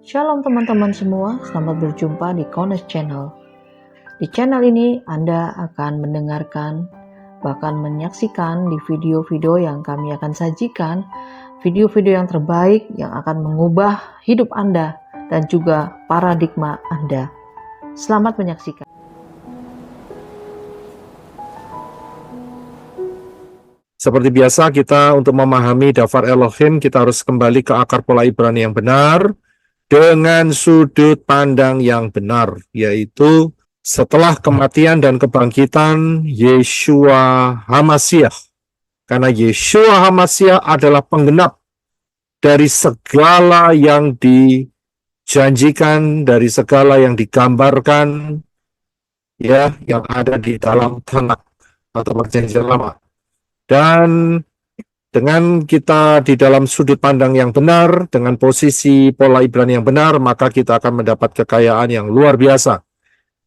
Shalom teman-teman semua, selamat berjumpa di Kones Channel. Di channel ini Anda akan mendengarkan, bahkan menyaksikan di video-video yang kami akan sajikan, video-video yang terbaik yang akan mengubah hidup Anda dan juga paradigma Anda. Selamat menyaksikan. Seperti biasa, kita untuk memahami Dafar Elohim, kita harus kembali ke akar pola Ibrani yang benar, dengan sudut pandang yang benar, yaitu setelah kematian dan kebangkitan Yeshua HaMashiach. Karena Yeshua HaMashiach adalah penggenap dari segala yang dijanjikan, dari segala yang digambarkan, ya, yang ada di dalam Tanakh atau Perjanjian Lama. Dan dengan kita di dalam sudut pandang yang benar, dengan posisi pola Ibrani yang benar, maka kita akan mendapat kekayaan yang luar biasa.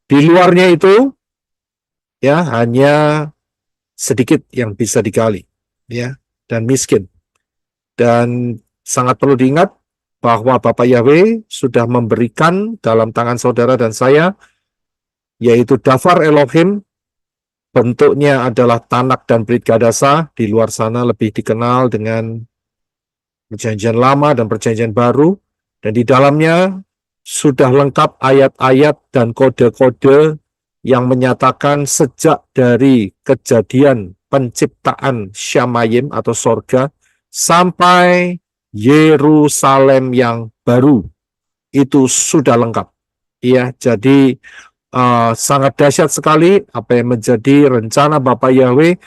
Di luarnya itu, ya, hanya sedikit yang bisa digali, ya, dan miskin. Dan sangat perlu diingat bahwa Bapak Yahweh sudah memberikan dalam tangan saudara dan saya, yaitu Dafar Elohim. Bentuknya adalah Tanakh dan Brit Gadasa, di luar sana lebih dikenal dengan Perjanjian Lama dan Perjanjian Baru, dan di dalamnya sudah lengkap ayat-ayat dan kode-kode yang menyatakan sejak dari kejadian penciptaan Syamayim atau sorga sampai Yerusalem yang baru, itu sudah lengkap. Ya, jadi sangat dahsyat sekali apa yang menjadi rencana Bapak Yahweh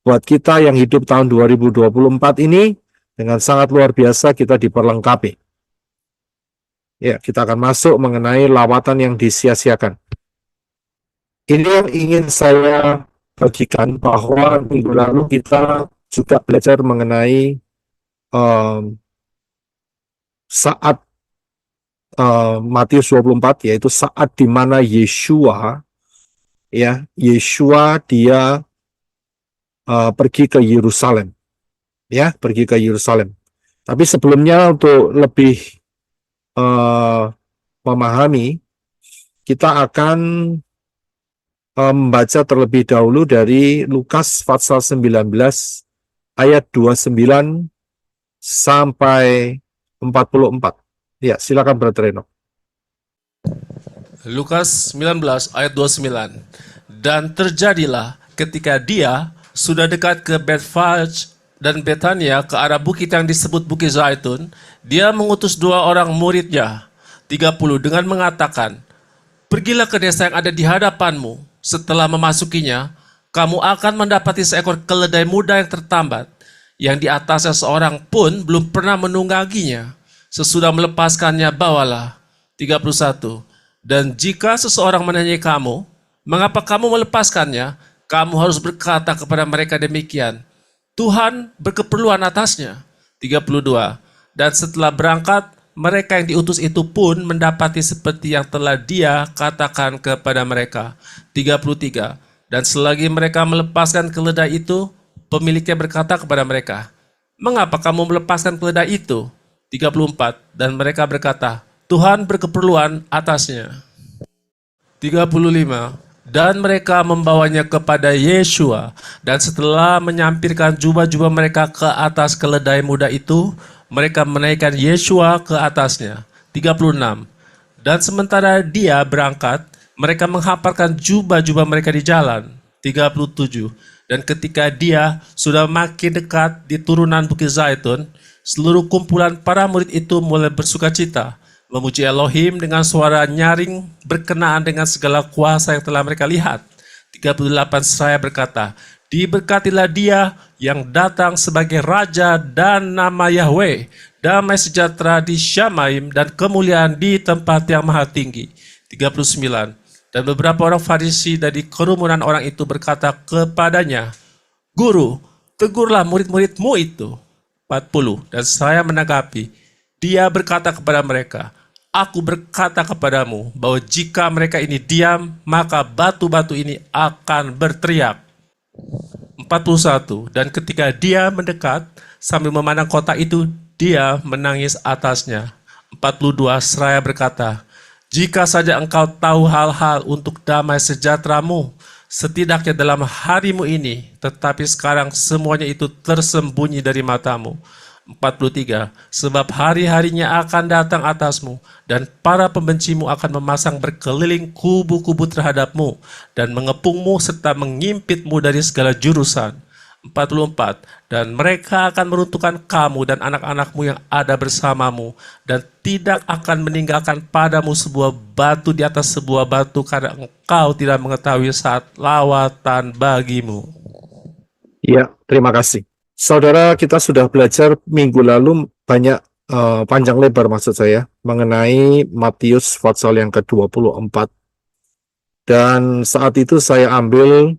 buat kita yang hidup tahun 2024 ini. Dengan sangat luar biasa kita diperlengkapi. Ya, kita akan masuk mengenai lawatan yang disia-siakan. Ini yang ingin saya bagikan, bahwa minggu lalu kita juga belajar mengenai saat Matius 24, yaitu saat di mana Yeshua dia pergi ke Yerusalem, ya, pergi ke Yerusalem. Tapi sebelumnya untuk lebih memahami, kita akan membaca terlebih dahulu dari Lukas pasal 19 ayat 29 sampai 44. Ya, silakan Brother Reno. Lukas 19 ayat 29. Dan terjadilah ketika dia sudah dekat ke Bethfage dan Betania ke arah bukit yang disebut Bukit Zaitun, dia mengutus 2 orang muridnya, 30, dengan mengatakan, "Pergilah ke desa yang ada di hadapanmu. Setelah memasukinya, kamu akan mendapati seekor keledai muda yang tertambat, yang di atasnya seorang pun belum pernah menungganginya. Sesudah melepaskannya, bawalah." 31. Dan jika seseorang menanyai kamu, "Mengapa kamu melepaskannya?" kamu harus berkata kepada mereka demikian, "Tuhan berkeperluan atasnya." 32. Dan setelah berangkat, mereka yang diutus itu pun mendapati seperti yang telah dia katakan kepada mereka. 33. Dan selagi mereka melepaskan keledai itu, pemiliknya berkata kepada mereka, "Mengapa kamu melepaskan keledai itu?" 34. Dan mereka berkata, "Tuhan berkeperluan atasnya." 35. Dan mereka membawanya kepada Yeshua, dan setelah menyampirkan jubah-jubah mereka ke atas keledai muda itu, mereka menaikkan Yeshua ke atasnya. 36. Dan sementara dia berangkat, mereka menghamparkan jubah-jubah mereka di jalan. 37. Dan ketika dia sudah makin dekat di turunan Bukit Zaitun, seluruh kumpulan para murid itu mulai bersukacita, memuji Elohim dengan suara nyaring berkenaan dengan segala kuasa yang telah mereka lihat. 38. Seraya berkata, "Diberkatilah dia yang datang sebagai Raja dan nama Yahweh, damai sejahtera di Syamayim dan kemuliaan di tempat yang maha tinggi." 39. Dan beberapa orang Farisi dari kerumunan orang itu berkata kepadanya, "Guru, tegurlah murid-muridmu itu." 40. Dan saya menanggapi, dia berkata kepada mereka, "Aku berkata kepadamu bahwa jika mereka ini diam, maka batu-batu ini akan berteriak." 41. Dan ketika dia mendekat sambil memandang kota itu, dia menangis atasnya. 42 seraya berkata, "Jika saja engkau tahu hal-hal untuk damai sejahteramu, setidaknya dalam harimu ini, tetapi sekarang semuanya itu tersembunyi dari matamu." 43, "Sebab hari-harinya akan datang atasmu, dan para pembencimu akan memasang berkeliling kubu-kubu terhadapmu, dan mengepungmu serta mengimpitmu dari segala jurusan." 44, "Dan mereka akan meruntuhkan kamu dan anak-anakmu yang ada bersamamu, dan tidak akan meninggalkan padamu sebuah batu di atas sebuah batu, karena engkau tidak mengetahui saat lawatan bagimu." Ya, terima kasih. Saudara, kita sudah belajar minggu lalu banyak panjang lebar maksud saya mengenai Matius pasal yang ke-24. Dan saat itu saya ambil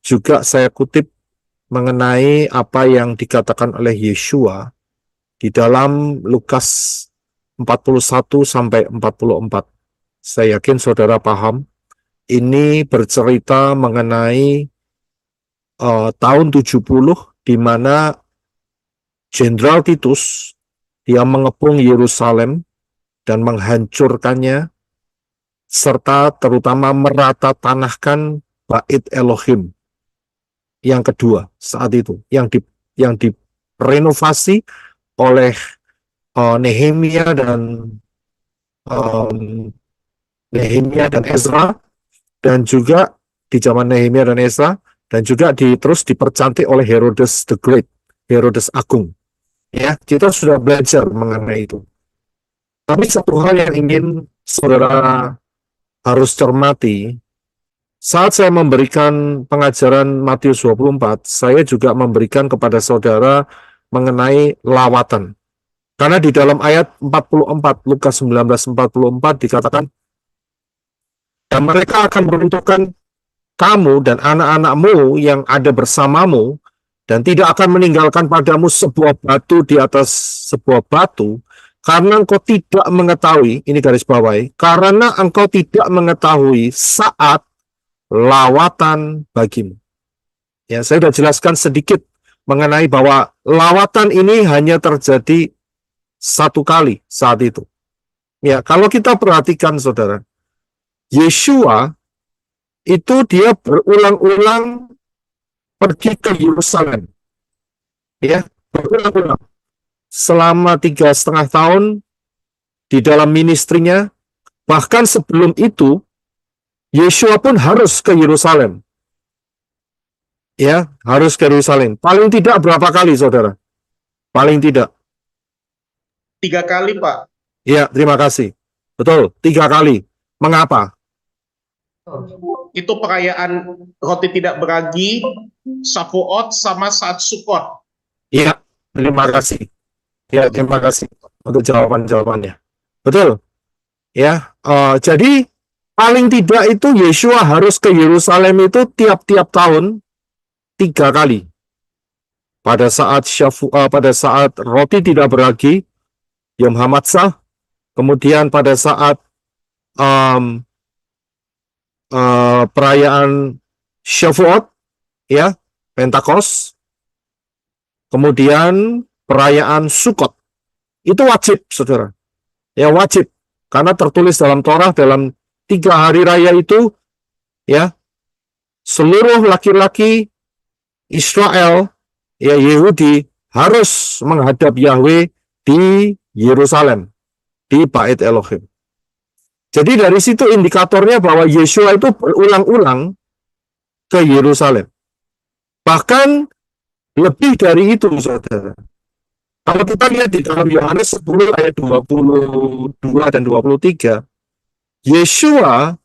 juga saya kutip mengenai apa yang dikatakan oleh Yeshua di dalam Lukas 41 sampai 44. Saya yakin saudara paham. Ini bercerita mengenai tahun 70 di mana Jenderal Titus dia mengepung Yerusalem dan menghancurkannya serta terutama merata tanahkan Bait Elohim yang kedua saat itu yang direnovasi oleh Nehemia dan Ezra, dan juga di zaman Nehemia dan Ezra, dan juga terus dipercantik oleh Herodes the Great, Herodes Agung. Ya, kita sudah belajar mengenai itu. Tapi satu hal yang ingin saudara harus cermati, saat saya memberikan pengajaran Matius 24, saya juga memberikan kepada saudara mengenai lawatan. Karena di dalam ayat 44, Lukas 19:44 dikatakan, "Dan mereka akan meruntuhkan kamu dan anak-anakmu yang ada bersamamu, dan tidak akan meninggalkan padamu sebuah batu di atas sebuah batu, karena engkau tidak mengetahui," ini garis bawahi, "karena engkau tidak mengetahui saat lawatan bagimu." Ya, saya sudah jelaskan sedikit mengenai bahwa lawatan ini hanya terjadi satu kali saat itu. Ya, kalau kita perhatikan saudara, Yeshua itu dia berulang-ulang pergi ke Yerusalem. Ya, berulang-ulang. Selama 3,5 tahun di dalam ministrinya, bahkan sebelum itu, Yeshua pun harus ke Yerusalem. Ya, harus ke Yerusalem. Paling tidak berapa kali, saudara? Paling tidak. 3 kali, Pak. Ya, terima kasih. Betul, 3 kali. Mengapa? Itu perayaan roti tidak beragi, Shavuot, sama saat Sukkot. Iya, terima kasih. Ya, terima kasih untuk jawabannya. Betul. Ya, jadi paling tidak itu Yeshua harus ke Yerusalem itu tiap-tiap tahun 3 kali. Pada saat roti tidak beragi, Yom Hamatzah, kemudian pada saat perayaan Shavuot, ya, Pentakos, kemudian perayaan Sukkot. Itu wajib, saudara. Ya, wajib. Karena tertulis dalam Torah, dalam 3 hari raya itu, ya, seluruh laki-laki Israel, ya, Yahudi, harus menghadap Yahweh di Yerusalem, di Bait Elohim. Jadi dari situ indikatornya bahwa Yeshua itu berulang-ulang ke Yerusalem. Bahkan lebih dari itu, saudara. Kalau kita lihat di dalam Yohanes 10 ayat 22 dan 23, Yeshua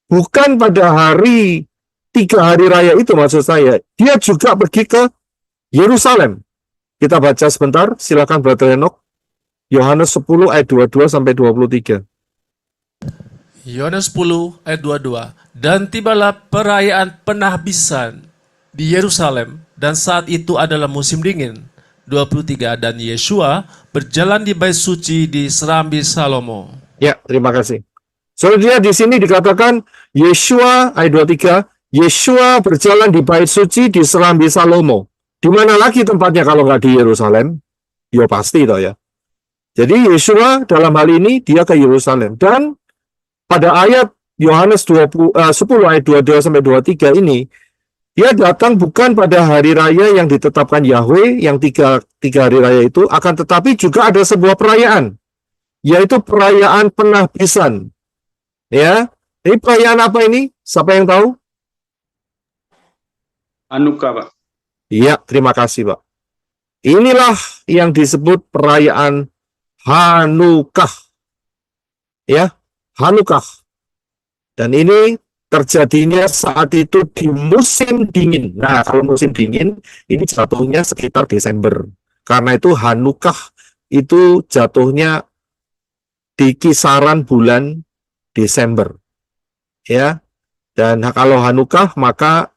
bukan pada 3 hari raya itu maksud saya, dia juga pergi ke Yerusalem. Kita baca sebentar, silakan Brother Enoch. Yohanes 10 ayat 22 sampai 23. Yohanes 10 ayat 22. "Dan tibalah perayaan penahbisan di Yerusalem, dan saat itu adalah musim dingin." 23. "Dan Yeshua berjalan di bait suci di Serambi Salomo." Ya, terima kasih. Soalnya di sini dikatakan Yeshua ayat 23, Yeshua berjalan di bait suci di Serambi Salomo. Di mana lagi tempatnya kalau nggak di Yerusalem? Ya pasti toh ya. Jadi Yeshua dalam hal ini dia ke Yerusalem. Dan pada ayat Yohanes 10 ayat 22 sampai 23 ini, dia datang bukan pada hari raya yang ditetapkan Yahweh, yang tiga hari raya itu, akan tetapi juga ada sebuah perayaan, yaitu perayaan penahbisan. Ya, ini perayaan apa ini? Siapa yang tahu? Hanukkah, Pak. Iya, terima kasih, Pak. Inilah yang disebut perayaan Hanukkah. Ya, Hanukkah. Dan ini terjadinya saat itu di musim dingin. Nah, kalau musim dingin, ini jatuhnya sekitar Desember. Karena itu Hanukkah itu jatuhnya di kisaran bulan Desember. Ya, dan kalau Hanukkah maka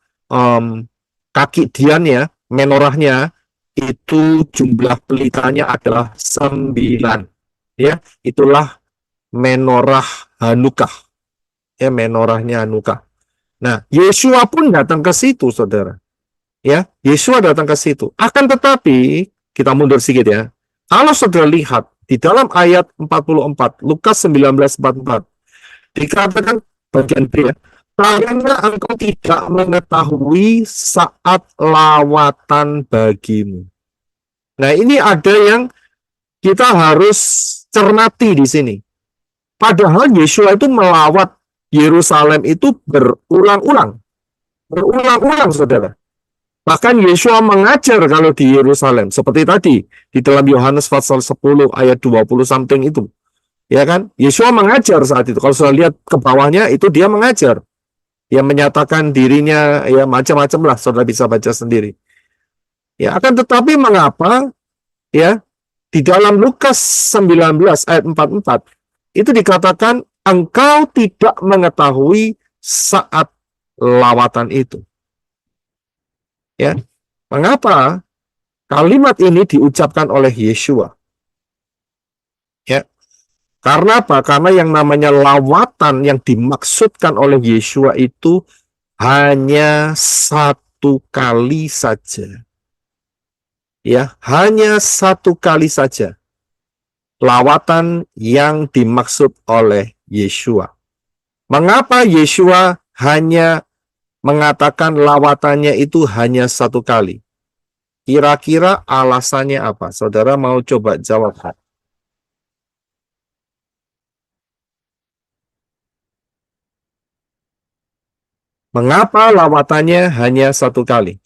kaki diannya, menorahnya itu jumlah pelitanya adalah 9. Ya, itulah menorah Hanukkah. Ya, menorahnya Hanukkah. Nah, Yeshua pun datang ke situ, saudara. Ya, Yeshua datang ke situ. Akan tetapi, kita mundur sedikit ya. Kalau saudara lihat di dalam ayat 44, Lukas 19:44, dikatakan bagian B ya, karena engkau tidak mengetahui saat lawatan bagimu. Nah, ini ada yang kita harus cermati di sini. Padahal Yeshua itu melawat Yerusalem itu berulang-ulang. Berulang-ulang, saudara. Bahkan Yeshua mengajar kalau di Yerusalem. Seperti tadi, di dalam Yohanes pasal 10 ayat 20 something itu. Ya kan? Yeshua mengajar saat itu. Kalau sudah lihat ke bawahnya, itu dia mengajar. Dia menyatakan dirinya, ya macam-macam lah, saudara bisa baca sendiri. Ya, akan tetapi mengapa, ya, di dalam Lukas 19 ayat 44, itu dikatakan, engkau tidak mengetahui saat lawatan itu. Ya, mengapa kalimat ini diucapkan oleh Yeshua? Ya, karena apa? Karena yang namanya lawatan yang dimaksudkan oleh Yeshua itu hanya satu kali saja. Ya, hanya satu kali saja. Lawatan yang dimaksud oleh Yeshua. Mengapa Yeshua hanya mengatakan lawatannya itu hanya satu kali? Kira-kira alasannya apa? Saudara mau coba jawab? Mengapa lawatannya hanya satu kali?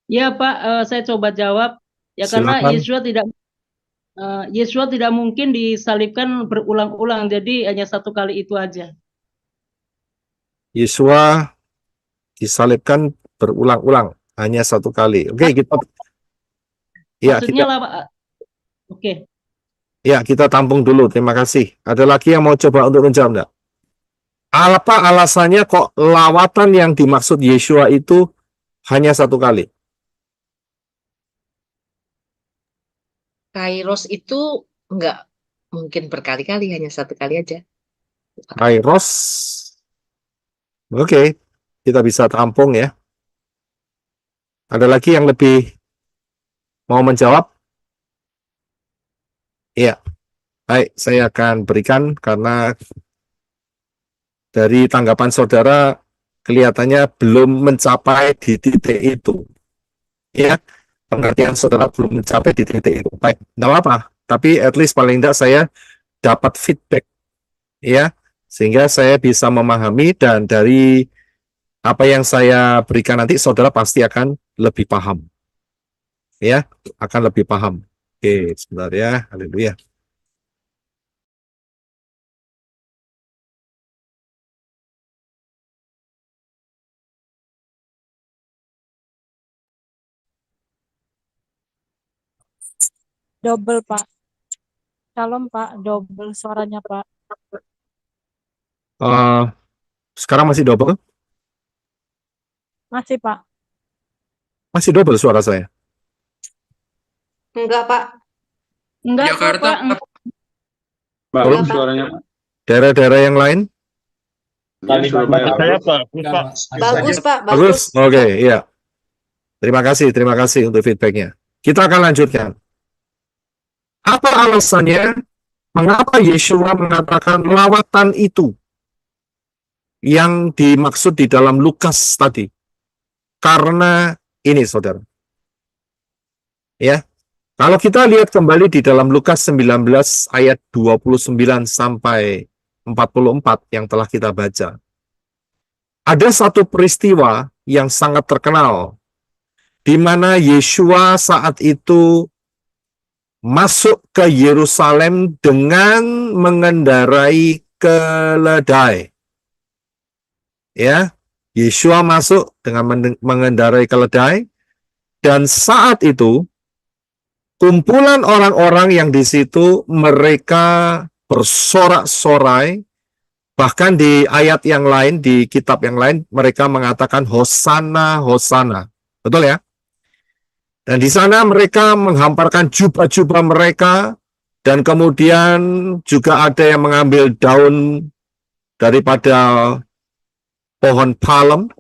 Ya Pak, saya coba jawab. Ya karena Silakan. Yeshua tidak mungkin disalibkan berulang-ulang, jadi hanya satu kali itu aja. Yeshua disalibkan berulang-ulang, hanya satu kali. Oke, Maksudnya oke. Ya, kita tampung dulu. Terima kasih. Ada lagi yang mau coba untuk menjawab enggak? Apa alasannya kok lawatan yang dimaksud Yeshua itu hanya satu kali? Kairos itu enggak mungkin berkali-kali, hanya satu kali aja. Kairos. Oke, kita bisa tampung ya. Ada lagi yang lebih mau menjawab? Iya. Baik, saya akan berikan karena dari tanggapan saudara kelihatannya belum mencapai di titik itu. Ya, pengertian saudara belum mencapai di titik itu. Baik, tidak apa-apa. Tapi at least paling tidak saya dapat feedback. Ya, sehingga saya bisa memahami dan dari apa yang saya berikan nanti saudara pasti akan lebih paham. Ya, akan lebih paham. Oke, sebentar ya. Haleluya. Double, Pak. Shalom, Pak. Double suaranya, Pak. Sekarang masih double? Masih, Pak. Masih double suara saya? Enggak, Pak. Enggak, Jakarta, Pak. Bagus Pak. suaranya. Daerah-daerah yang lain? Tadi Surabaya. Bagus, Pak. Bagus? Oke, iya. Terima kasih untuk feedbacknya. Kita akan lanjutkan. Apa alasannya? Mengapa Yeshua mengatakan lawatan itu yang dimaksud di dalam Lukas tadi? Karena ini, saudara. Ya, kalau kita lihat kembali di dalam Lukas 19 ayat 29 sampai 44 yang telah kita baca. Ada satu peristiwa yang sangat terkenal di mana Yeshua saat itu masuk ke Yerusalem dengan mengendarai keledai. Ya, Yeshua masuk dengan mengendarai keledai, dan saat itu kumpulan orang-orang yang di situ mereka bersorak-sorai, bahkan di ayat yang lain, di kitab yang lain mereka mengatakan Hosana, Hosana. Betul ya? Dan di sana mereka menghamparkan jubah-jubah mereka, dan kemudian juga ada yang mengambil daun daripada pohon palem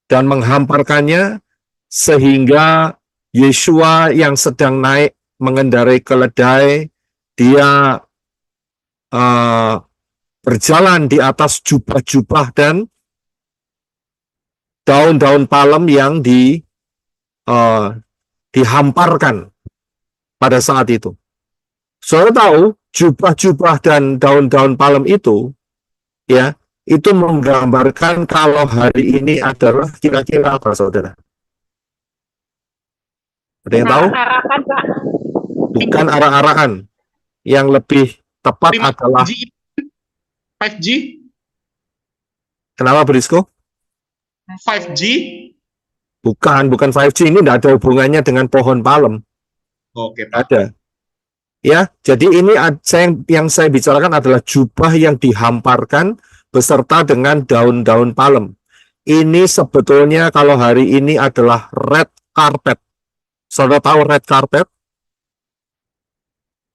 dan menghamparkannya, sehingga Yeshua yang sedang naik mengendarai keledai, dia berjalan di atas jubah-jubah dan daun-daun palem yang dihamparkan pada saat itu. Saudara tahu, jubah-jubah dan daun-daun palem itu, ya, itu menggambarkan kalau hari ini adalah kira-kira apa, saudara? Ada yang tahu? Arak-arakan, Pak. Bukan arak-arakan. Yang lebih tepat 5G, adalah 5G, kenapa, Brisco? 5G. Bukan 5G, ini tidak ada hubungannya dengan pohon palem. Oke, Pak. Ada. Ya, jadi ini yang saya bicarakan adalah jubah yang dihamparkan beserta dengan daun-daun palem. Ini sebetulnya kalau hari ini adalah red carpet. Saudara tahu red carpet?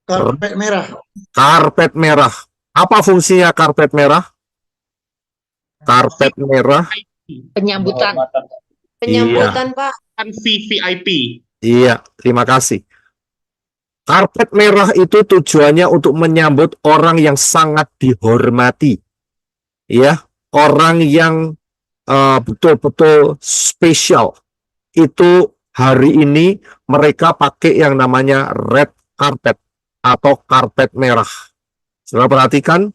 Karpet merah. Karpet merah. Apa fungsinya karpet merah? Karpet merah. Penyambutan. Penyambutan, Pak. Kan VVIP. Iya, terima kasih. Karpet merah itu tujuannya untuk menyambut orang yang sangat dihormati. Ya, orang yang betul-betul spesial. Itu hari ini mereka pakai yang namanya red carpet atau karpet merah. Saudara perhatikan,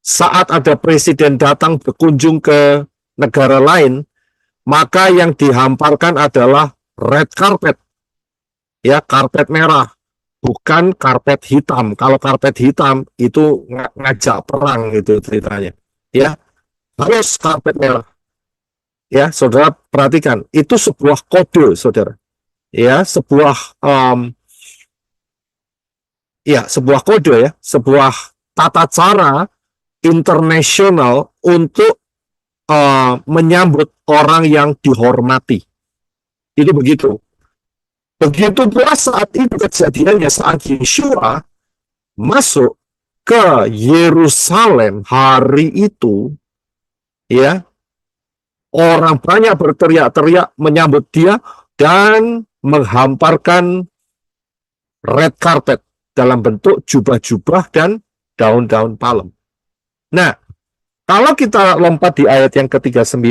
saat ada presiden datang berkunjung ke negara lain, maka yang dihamparkan adalah red carpet. Ya, karpet merah. Bukan karpet hitam. Kalau karpet hitam itu ngajak perang gitu ceritanya. Ya, harus karpet merah. Ya, saudara perhatikan, itu sebuah kode, saudara. Ya, sebuah sebuah kode ya, sebuah tata cara internasional untuk menyambut orang yang dihormati. Jadi begitu. Begitu pula saat itu kejadiannya, saat Yeshua masuk ke Yerusalem hari itu, ya, orang banyak berteriak-teriak menyambut dia dan menghamparkan red carpet dalam bentuk jubah-jubah dan daun-daun palem. Nah, kalau kita lompat di ayat yang ke-39,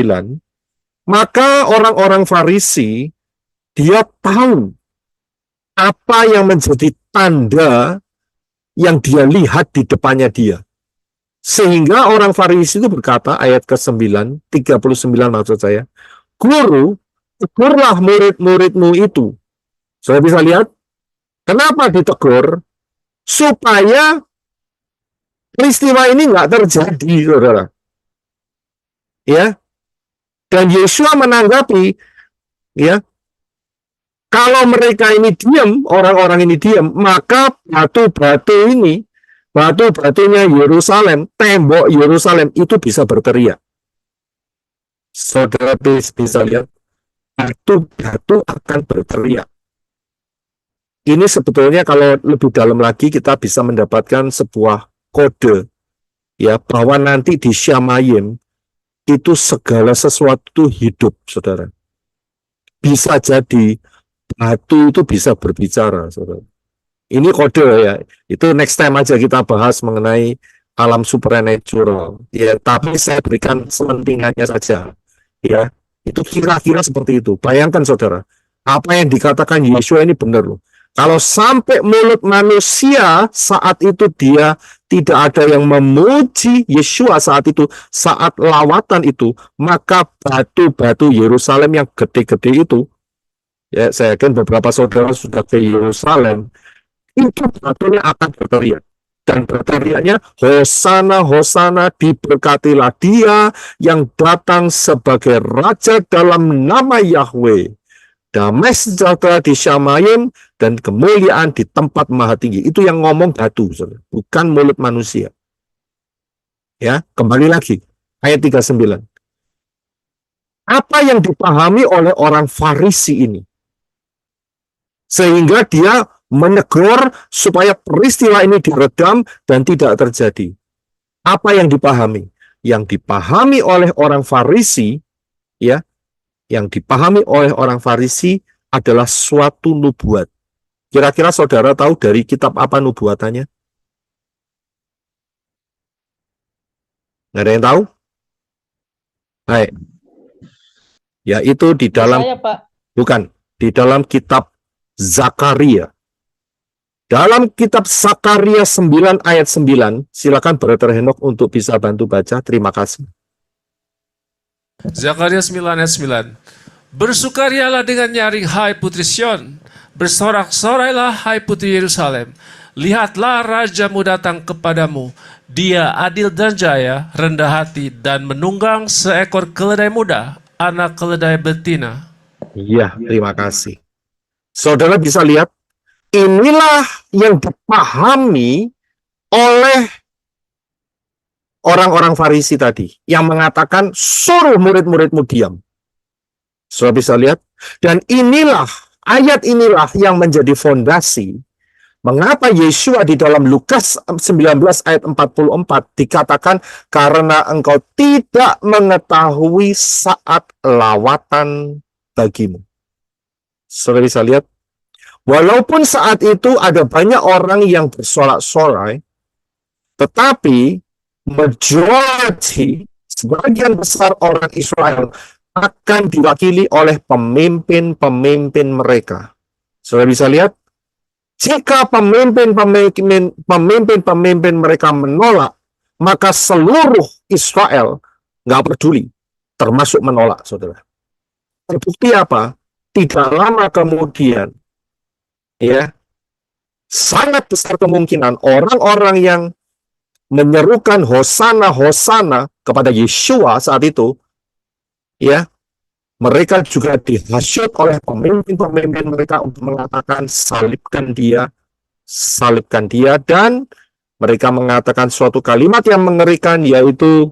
maka orang-orang Farisi, dia tahu apa yang menjadi tanda yang dia lihat di depannya dia. Sehingga orang Farisi itu berkata, ayat ke-9, 39 maksud saya, Guru, tegurlah murid-muridmu itu. Saya bisa lihat, kenapa ditegur? Supaya peristiwa ini nggak terjadi, saudara. Ya, dan Yeshua menanggapi, ya, kalau mereka ini diam, orang-orang ini diam, maka batu-batunya Yerusalem, tembok Yerusalem itu bisa berteriak. Saudara bisa lihat, batu-batu akan berteriak. Ini sebetulnya kalau lebih dalam lagi kita bisa mendapatkan sebuah kode, ya, bahwa nanti di Syamayim itu segala sesuatu hidup, saudara. Bisa jadi batu itu bisa berbicara, saudara. Ini kode ya. Itu next time aja kita bahas mengenai alam supernatural. Ya, tapi saya berikan selentingannya saja. Ya, itu kira-kira seperti itu. Bayangkan saudara, apa yang dikatakan Yesua ini benar loh. Kalau sampai mulut manusia saat itu dia tidak ada yang memuji Yesua saat itu, saat lawatan itu, maka batu-batu Yerusalem yang gede-gede itu, ya saya yakin beberapa saudara sudah ke Yerusalem, itu batunya akan berteriak. Dan berteriaknya, Hosana, Hosana, diberkatilah dia yang datang sebagai Raja dalam nama Yahweh. Damai sejahtera di Syamayim dan kemuliaan di tempat maha tinggi. Itu yang ngomong batu, bukan mulut manusia. Ya, kembali lagi. Ayat 39. Apa yang dipahami oleh orang Farisi ini? Sehingga dia menegur supaya peristiwa ini diredam dan tidak terjadi. Apa yang dipahami? Yang dipahami oleh orang Farisi, ya, yang dipahami oleh orang Farisi adalah suatu nubuat. Kira-kira saudara tahu dari kitab apa nubuatannya? Nggak ada yang tahu? Baik. Yaitu di dalam, Saya, Pak. bukan, di dalam kitab Zakaria. Dalam kitab Zakaria 9 ayat 9, silakan Brother Henok untuk bisa bantu baca. Terima kasih. Zakaria 9 ayat 9. Bersukarialah dengan nyaring, hai putri Sion. Bersorak-sorailah, hai putri Yerusalem. Lihatlah rajamu datang kepadamu. Dia adil dan jaya, rendah hati, dan menunggang seekor keledai muda, anak keledai betina. Iya, terima kasih. Saudara bisa lihat, inilah yang dipahami oleh orang-orang Farisi tadi, yang mengatakan suruh murid-muridmu diam. Saudara bisa lihat, dan inilah, ayat inilah yang menjadi fondasi mengapa Yesua di dalam Lukas 19 ayat 44 dikatakan karena engkau tidak mengetahui saat lawatan bagimu. Saudara bisa lihat, walaupun saat itu ada banyak orang yang bersorak-sorai, tetapi majority, sebagian besar orang Israel akan diwakili oleh pemimpin-pemimpin mereka. Saudara bisa lihat, jika pemimpin-pemimpin mereka menolak, maka seluruh Israel nggak peduli, termasuk menolak, saudara. Terbukti apa? Tidak lama kemudian, ya, sangat besar kemungkinan orang-orang yang menyerukan Hosana, Hosana kepada Yesua saat itu, ya, mereka juga dihasut oleh pemimpin-pemimpin mereka untuk mengatakan salibkan dia, dan mereka mengatakan suatu kalimat yang mengerikan, yaitu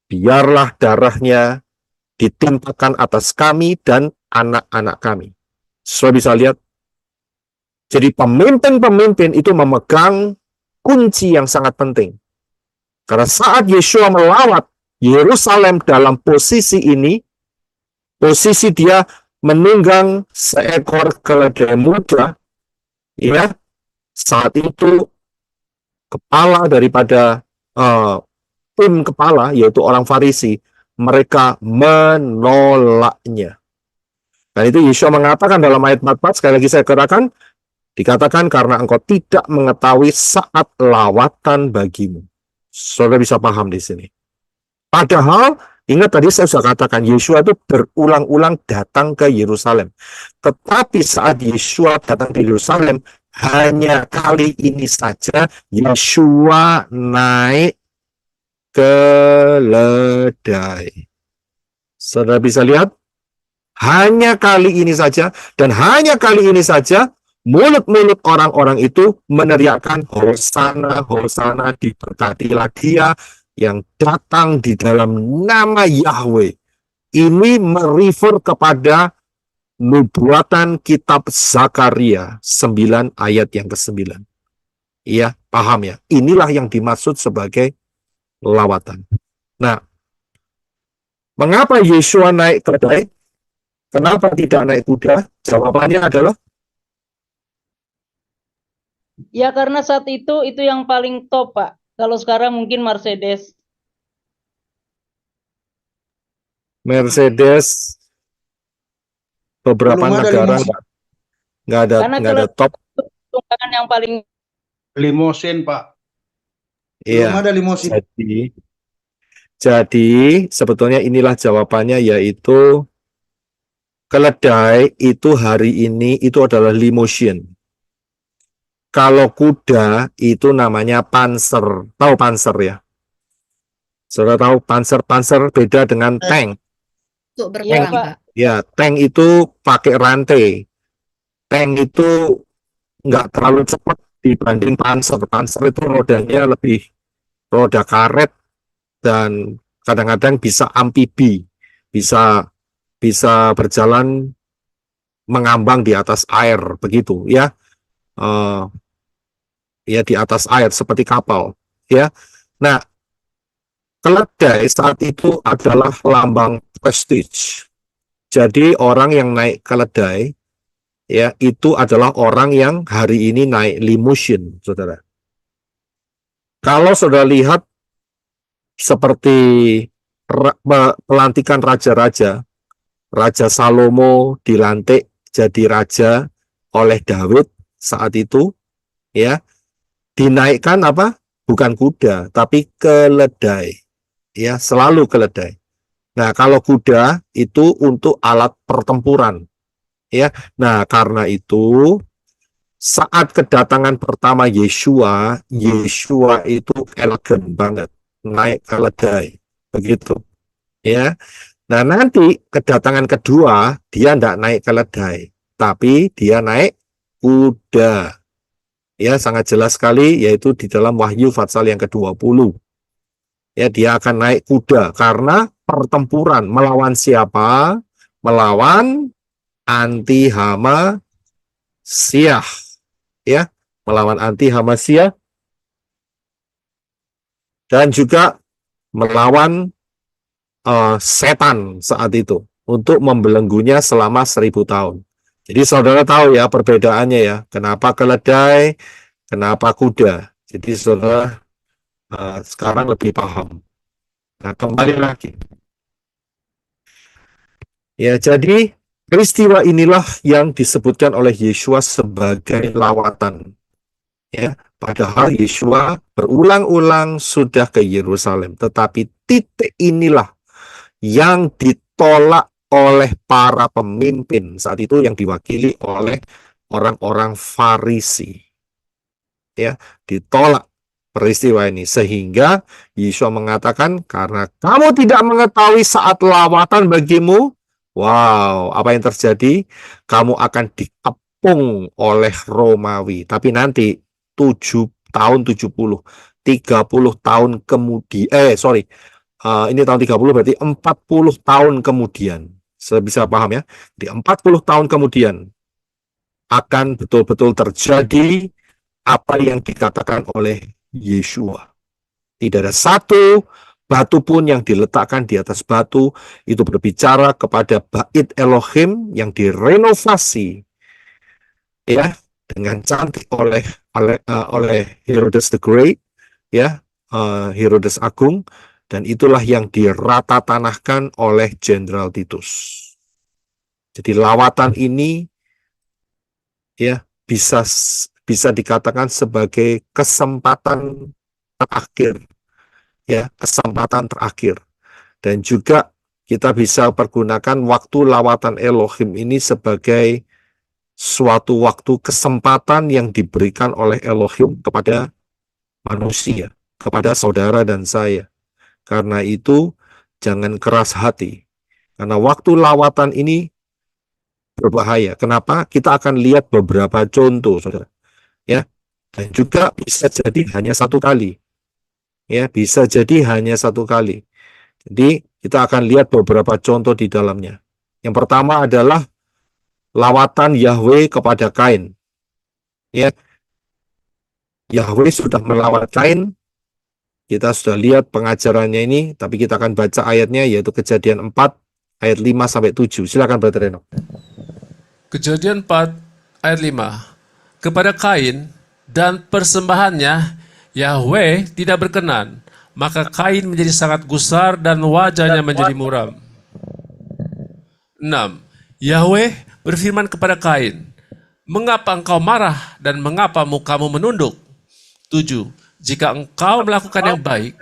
biarlah darahnya ditimpakan atas kami dan anak-anak kami. Saudara bisa lihat, jadi pemimpin-pemimpin itu memegang kunci yang sangat penting. Karena saat Yesua melawat Yerusalem dalam posisi ini, posisi dia menunggang seekor keledai muda, ya, saat itu kepala daripada tim kepala, yaitu orang Farisi, mereka menolaknya. Dan itu Yesua mengatakan dalam ayat 44, sekali lagi saya katakan, dikatakan karena engkau tidak mengetahui saat lawatan bagimu. Saudara bisa paham di sini. Padahal, ingat tadi saya sudah katakan, Yesua itu berulang-ulang datang ke Yerusalem. Tetapi saat Yesua datang ke Yerusalem, hanya kali ini saja Yesua naik keledai. Saudara bisa lihat, hanya kali ini saja, dan hanya kali ini saja, mulut-mulut orang-orang itu meneriakkan Hosana, Hosana, diberkatilah dia yang datang di dalam nama Yahweh. Ini merefer kepada nubuatan kitab Zakaria 9 ayat yang ke-9. Iya, paham ya? Inilah yang dimaksud sebagai lawatan. Nah, mengapa Yesua naik keledai? Kenapa tidak naik kuda? Jawabannya adalah Ya karena saat itu yang paling top, Pak. Kalau sekarang mungkin Mercedes. Mercedes beberapa Belum ada negara limosin. Karena nggak ada top. tunggangan yang paling Limosin, Pak. Belum Iya. ada limosin. Jadi sebetulnya inilah jawabannya, yaitu keledai itu hari ini itu adalah limousine. Kalau kuda itu namanya panser. Tahu panser ya? Saudara tahu panser beda dengan tank. Untuk Iya, berperang, Pak. Pak. Ya, tank itu pakai rantai. Tank itu nggak terlalu cepat dibanding panser. Panser itu rodanya lebih roda karet dan kadang-kadang bisa amfibi, bisa berjalan mengambang di atas air begitu ya. Ya di atas air seperti kapal ya. Nah, keledai saat itu adalah lambang prestige. Jadi orang yang naik keledai ya itu adalah orang yang hari ini naik limusin, saudara. Kalau saudara lihat seperti pelantikan raja-raja, Raja Salomo dilantik jadi raja oleh Daud saat itu, ya, dinaikkan apa? Bukan kuda, tapi keledai, ya, selalu keledai. Nah, kalau kuda itu untuk alat pertempuran, ya. Nah, karena itu saat kedatangan pertama Yeshua itu elegan banget, naik keledai, begitu, ya. Nah, nanti kedatangan kedua dia tidak naik keledai, tapi dia naik kuda. Ya, sangat jelas sekali, yaitu di dalam Wahyu pasal yang ke-20. Ya, dia akan naik kuda karena pertempuran melawan siapa? Melawan anti Hamasiah. Ya, melawan anti Hamasiah dan juga melawan setan saat itu untuk membelenggunya selama 1000 tahun. Jadi saudara tahu ya perbedaannya ya, kenapa keledai, kenapa kuda. Jadi saudara sekarang lebih paham. Nah, kembali lagi. Ya, jadi peristiwa inilah yang disebutkan oleh Yeshua sebagai lawatan. Ya, padahal Yeshua berulang-ulang sudah ke Yerusalem, tetapi titik inilah yang ditolak oleh para pemimpin saat itu yang diwakili oleh orang-orang Farisi. Ya, ditolak peristiwa ini sehingga Yesus mengatakan, karena kamu tidak mengetahui saat lawatan bagimu, wow, apa yang terjadi? Kamu akan dikepung oleh Romawi. Tapi nanti 30 tahun kemudian, ini tahun 30 berarti 40 tahun kemudian. Saya bisa paham ya. Di 40 tahun kemudian akan betul-betul terjadi apa yang dikatakan oleh Yeshua. Tidak ada satu batu pun yang diletakkan di atas batu itu berbicara kepada bait Elohim yang direnovasi ya dengan cantik oleh Herodes the Great, ya, Herodes Agung. Dan itulah yang dirata tanahkan oleh Jenderal Titus. Jadi lawatan ini ya bisa dikatakan sebagai kesempatan terakhir. Ya, kesempatan terakhir. Dan juga kita bisa pergunakan waktu lawatan Elohim ini sebagai suatu waktu kesempatan yang diberikan oleh Elohim kepada manusia, kepada saudara dan saya. Karena itu, jangan keras hati. Karena waktu lawatan ini berbahaya. Kenapa? Kita akan lihat beberapa contoh, saudara. Ya, dan juga bisa jadi hanya satu kali. Ya, bisa jadi hanya satu kali. Jadi, kita akan lihat beberapa contoh di dalamnya. Yang pertama adalah lawatan Yahweh kepada Kain. Ya, Yahweh sudah melawan Kain. Kita sudah lihat pengajarannya ini, tapi kita akan baca ayatnya, yaitu Kejadian 4, ayat 5-7. Silakan, Brother Reno. Kejadian 4 ayat 5. Kepada Kain, dan persembahannya, Yahweh tidak berkenan. Maka Kain menjadi sangat gusar dan wajahnya menjadi muram. 6. Yahweh berfirman kepada Kain, "Mengapa engkau marah dan mengapa mukamu menunduk?" 7. Jika engkau melakukan yang baik,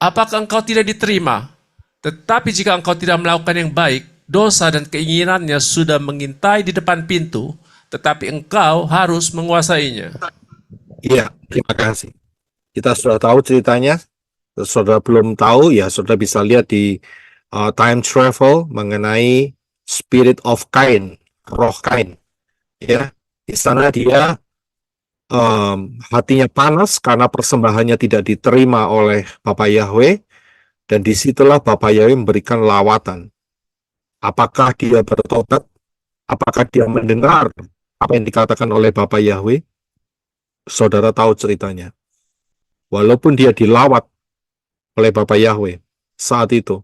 apakah engkau tidak diterima? Tetapi jika engkau tidak melakukan yang baik, dosa dan keinginannya sudah mengintai di depan pintu, tetapi engkau harus menguasainya. Iya, terima kasih. Kita sudah tahu ceritanya. Saudara belum tahu, ya saudara bisa lihat di time travel mengenai spirit of Cain, roh Cain. Ya, di sana dia hatinya panas karena persembahannya tidak diterima oleh Bapak Yahweh, dan disitulah Bapak Yahweh memberikan lawatan. Apakah dia bertobat? Apakah dia mendengar apa yang dikatakan oleh Bapak Yahweh? Saudara tahu ceritanya. Walaupun dia dilawat oleh Bapak Yahweh saat itu,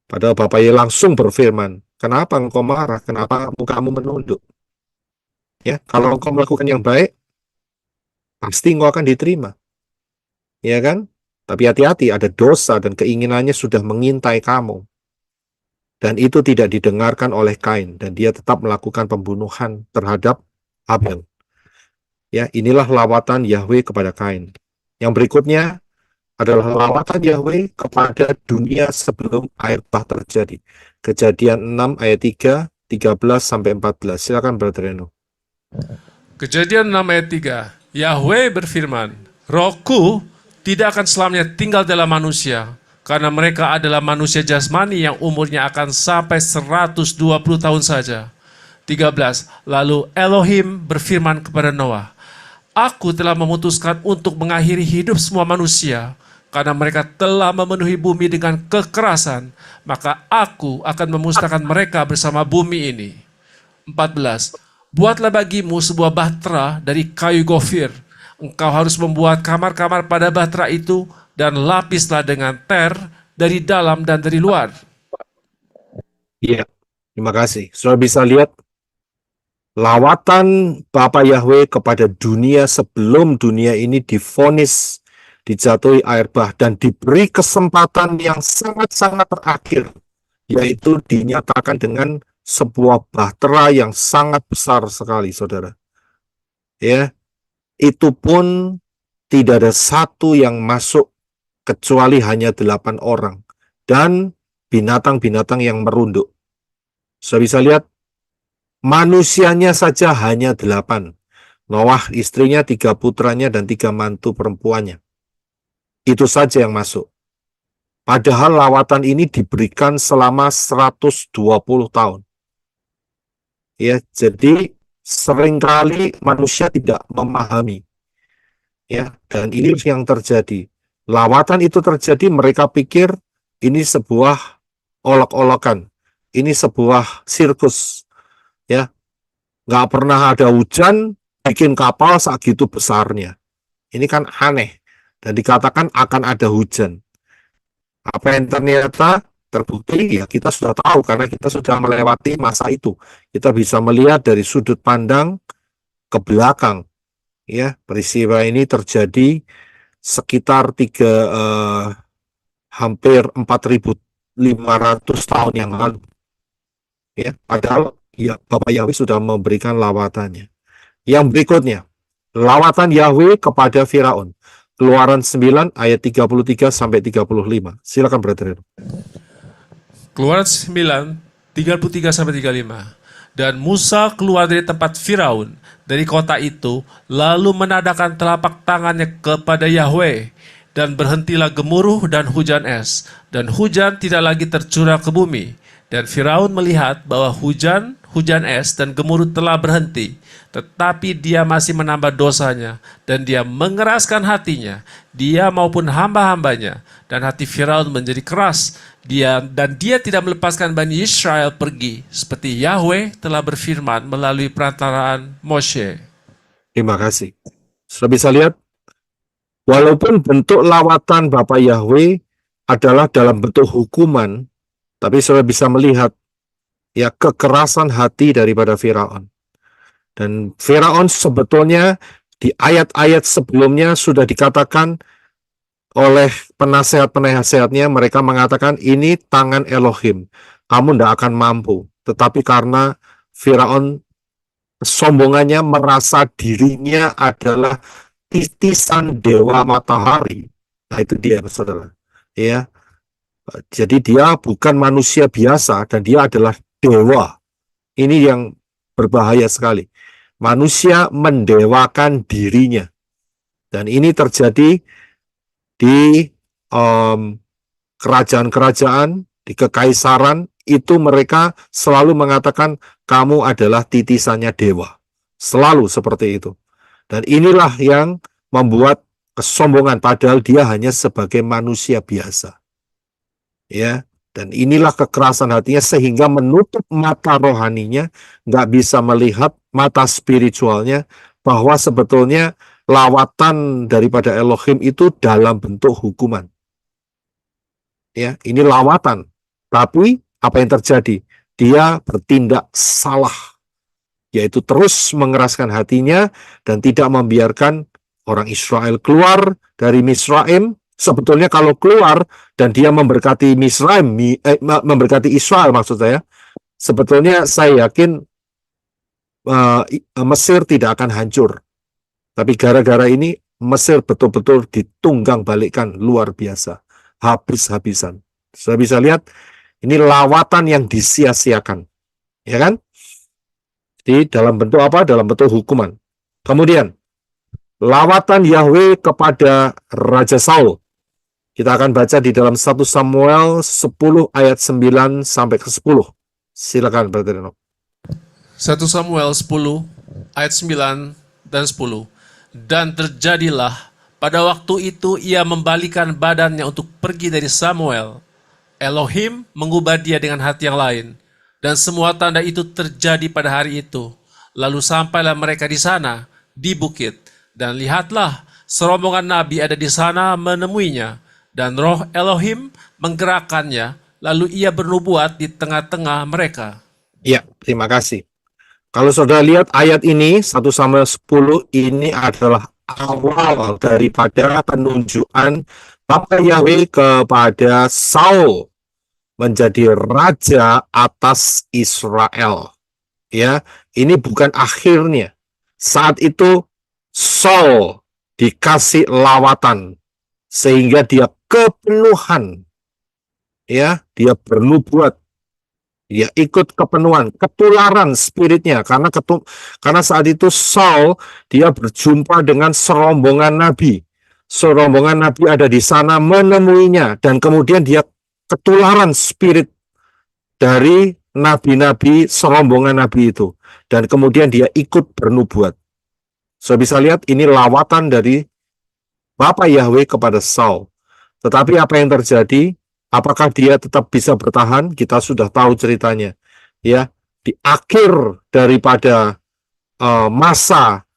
padahal Bapak Yahweh langsung berfirman, "Kenapa engkau marah? Kenapa mukamu menunduk?" Ya, kalau engkau melakukan yang baik, pasti engkau akan diterima. Ya kan? Tapi hati-hati, ada dosa dan keinginannya sudah mengintai kamu. Dan itu tidak didengarkan oleh Kain, dan dia tetap melakukan pembunuhan terhadap Abel. Ya, inilah lawatan Yahweh kepada Kain. Yang berikutnya adalah lawatan Yahweh kepada dunia sebelum air bah terjadi. Kejadian 6 ayat 3, 13 sampai 14. Silakan Brother Reno. Kejadian 6 ayat 3. Yahweh berfirman, "Rohku tidak akan selamanya tinggal dalam manusia, karena mereka adalah manusia jasmani yang umurnya akan sampai 120 tahun saja." 13. Lalu Elohim berfirman kepada Noah, "Aku telah memutuskan untuk mengakhiri hidup semua manusia, karena mereka telah memenuhi bumi dengan kekerasan, maka aku akan memusnahkan mereka bersama bumi ini." 14. Buatlah bagimu sebuah bahtera dari kayu gofir. Engkau harus membuat kamar-kamar pada bahtera itu, dan lapislah dengan ter dari dalam dan dari luar. Iya, terima kasih. Sudah bisa lihat lawatan Bapak Yahweh kepada dunia sebelum dunia ini divonis dijatuhi air bah dan diberi kesempatan yang sangat-sangat terakhir, yaitu dinyatakan dengan sebuah bahtera yang sangat besar sekali, saudara. Ya, itu pun tidak ada satu yang masuk kecuali hanya 8 orang dan binatang-binatang yang merunduk. Sudah bisa lihat, manusianya saja hanya 8. Noah, istrinya, 3 putranya, dan 3 mantu perempuannya. Itu saja yang masuk. Padahal lawatan ini diberikan selama 120 tahun. Ya, jadi seringkali manusia tidak memahami. Ya, dan ini yang terjadi. Lawatan itu terjadi, mereka pikir ini sebuah olok-olokan. Ini sebuah sirkus. Ya, nggak pernah ada hujan, bikin kapal segitu besarnya. Ini kan aneh. Dan dikatakan akan ada hujan. Apa yang ternyata terbukti, ya kita sudah tahu karena kita sudah melewati masa itu. Kita bisa melihat dari sudut pandang ke belakang. Ya, peristiwa ini terjadi sekitar hampir 4.500 tahun yang lalu. Ya, padahal ya Bapak Yahweh sudah memberikan lawatannya. Yang berikutnya, lawatan Yahweh kepada Firaun. Keluaran 9 ayat 33 sampai 35. Silakan Brother. Keluaran 9, 33 sampai 35. Dan Musa keluar dari tempat Firaun, dari kota itu, lalu menadahkan telapak tangannya kepada Yahweh, dan berhentilah gemuruh dan hujan es, dan hujan tidak lagi tercurah ke bumi. Dan Firaun melihat bahwa hujan es dan gemuruh telah berhenti, tetapi dia masih menambah dosanya, dan dia mengeraskan hatinya, dia maupun hamba-hambanya, dan hati Firaun menjadi keras, dia tidak melepaskan Bani Israel pergi, seperti Yahweh telah berfirman melalui perantaraan Moshe. Terima kasih. Sudah bisa lihat, walaupun bentuk lawatan Bapak Yahweh adalah dalam bentuk hukuman, tapi sudah bisa melihat ya kekerasan hati daripada Firaun. Dan Firaun sebetulnya di ayat-ayat sebelumnya sudah dikatakan oleh penasehat-penasehatnya, mereka mengatakan ini tangan Elohim, kamu tidak akan mampu. Tetapi karena Firaun kesombongannya merasa dirinya adalah titisan dewa matahari. Nah itu dia, saudara. Ya, jadi dia bukan manusia biasa dan dia adalah dewa. Ini yang berbahaya sekali. Manusia mendewakan dirinya. Dan ini terjadi di kerajaan-kerajaan, di kekaisaran, itu mereka selalu mengatakan kamu adalah titisannya dewa. Selalu seperti itu. Dan inilah yang membuat kesombongan, padahal dia hanya sebagai manusia biasa. Ya, dan inilah kekerasan hatinya sehingga menutup mata rohaninya, nggak bisa melihat mata spiritualnya, bahwa sebetulnya lawatan daripada Elohim itu dalam bentuk hukuman. Ya, ini lawatan. Tapi apa yang terjadi? Dia bertindak salah, yaitu terus mengeraskan hatinya dan tidak membiarkan orang Israel keluar dari Misraim. Sebetulnya kalau keluar dan dia memberkati memberkati Israel maksud saya, sebetulnya saya yakin Mesir tidak akan hancur. Tapi gara-gara ini Mesir betul-betul ditunggang balikkan luar biasa, habis-habisan. Saya bisa lihat ini lawatan yang disia-siakan, ya kan? Jadi dalam bentuk apa? Dalam bentuk hukuman. Kemudian lawatan Yahweh kepada Raja Saul. Kita akan baca di dalam 1 Samuel 10 ayat 9 sampai ke 10. Silakan Brother Enoch. 1 Samuel 10 ayat 9 dan 10. Dan terjadilah pada waktu itu ia membalikan badannya untuk pergi dari Samuel. Elohim mengubah dia dengan hati yang lain. Dan semua tanda itu terjadi pada hari itu. Lalu sampailah mereka di sana, di bukit. Dan lihatlah, serombongan nabi ada di sana menemuinya. Dan roh Elohim menggerakkannya, lalu ia bernubuat di tengah-tengah mereka. Ya, terima kasih. Kalau saudara lihat ayat ini, 1 Samuel 10, ini adalah awal daripada penunjukan Bapa Yahweh kepada Saul menjadi raja atas Israel. Ya, ini bukan akhirnya. Saat itu Saul dikasih lawatan sehingga dia kepenuhan. Ya, dia bernubuat. Dia ikut kepenuhan, ketularan spiritnya karena saat itu Saul dia berjumpa dengan serombongan nabi. Serombongan nabi ada di sana menemuinya dan kemudian dia ketularan spirit dari nabi-nabi, serombongan nabi itu. Dan kemudian dia ikut bernubuat. So bisa lihat ini lawatan dari Bapa Yahweh kepada Saul. Tetapi apa yang terjadi? Apakah dia tetap bisa bertahan? Kita sudah tahu ceritanya. Ya, di akhir daripada masa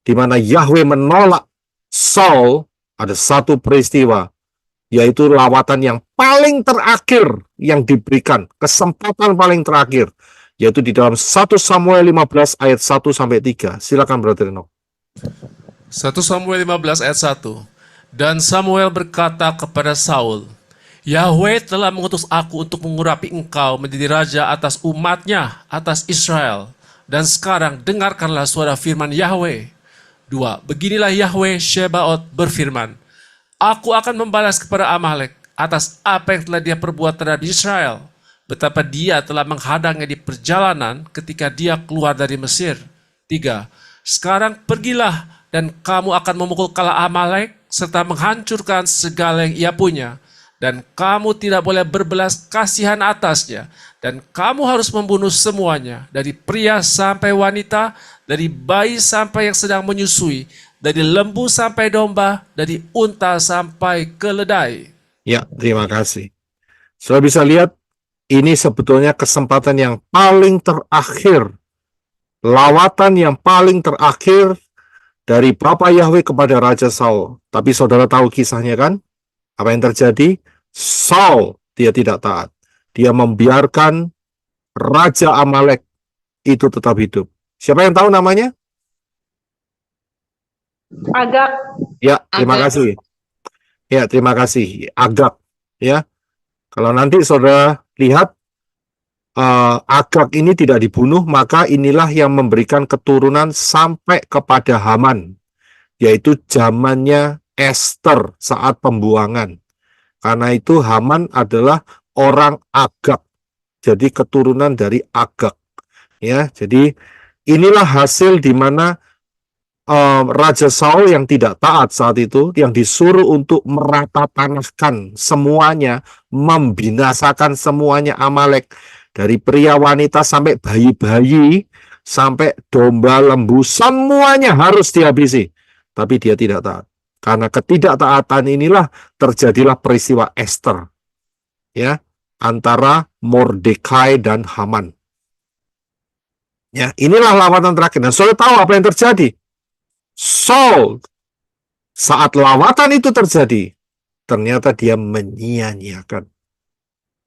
di mana Yahweh menolak Saul, ada satu peristiwa, yaitu lawatan yang paling terakhir yang diberikan, kesempatan paling terakhir, yaitu di dalam 1 Samuel 15 ayat 1 sampai 3. Silakan Brother Enoch. 1 Samuel 15 ayat 1. Dan Samuel berkata kepada Saul, Yahweh telah mengutus aku untuk mengurapi engkau menjadi raja atas umatnya, atas Israel. Dan sekarang dengarkanlah suara firman Yahweh. 2. Beginilah Yahweh Shebaot berfirman, Aku akan membalas kepada Amalek atas apa yang telah dia perbuat terhadap Israel. Betapa dia telah menghadangnya di perjalanan ketika dia keluar dari Mesir. 3. Sekarang pergilah dan kamu akan memukul kala Amalek serta menghancurkan segala yang ia punya. Dan kamu tidak boleh berbelas kasihan atasnya. Dan kamu harus membunuh semuanya, dari pria sampai wanita, dari bayi sampai yang sedang menyusui, dari lembu sampai domba, dari unta sampai keledai. Ya, terima kasih. Sudah bisa lihat, ini sebetulnya kesempatan yang paling terakhir, lawatan yang paling terakhir dari Bapa Yahweh kepada Raja Saul. Tapi saudara tahu kisahnya kan? Apa yang terjadi? Saul, dia tidak taat. Dia membiarkan Raja Amalek itu tetap hidup. Siapa yang tahu namanya? Agak. Ya, terima Agak. kasih. Ya, terima kasih. Agak, ya. Kalau nanti saudara lihat Agag ini tidak dibunuh, maka inilah yang memberikan keturunan sampai kepada Haman, yaitu zamannya Esther saat pembuangan. Karena itu Haman adalah orang Agag, jadi keturunan dari Agag. Ya, jadi inilah hasil di mana Raja Saul yang tidak taat saat itu, yang disuruh untuk meratatanahkan semuanya, membinasakan semuanya Amalek, dari pria wanita sampai bayi-bayi, sampai domba lembu, semuanya harus dihabisi. Tapi dia tidak taat. Karena ketidaktaatan inilah terjadilah peristiwa Esther, ya, antara Mordekai dan Haman. Ya, inilah lawatan terakhir. Nah, saudara tahu apa yang terjadi? Saul, saat lawatan itu terjadi, ternyata dia menyia-nyiakan.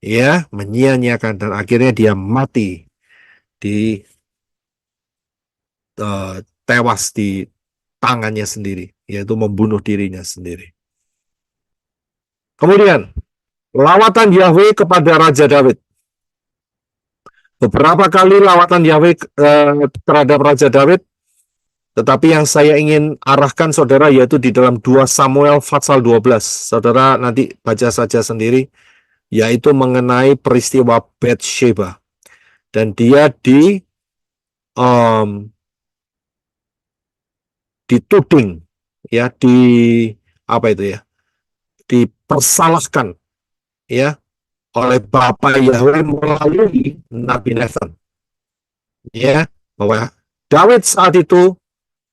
Ya, menyia-nyiakan, dan akhirnya dia mati tewas di tangannya sendiri, yaitu membunuh dirinya sendiri. Kemudian, lawatan Yahweh kepada Raja Daud. Beberapa kali lawatan Yahweh terhadap Raja Daud, tetapi yang saya ingin arahkan saudara yaitu di dalam 2 Samuel pasal 12. Saudara nanti baca saja sendiri, yaitu mengenai peristiwa Bathsheba. Dan dia dituding, ya, dipersalahkan, ya, oleh Bapa Yahweh melalui Nabi Nathan. Ya, bahwa Daud saat itu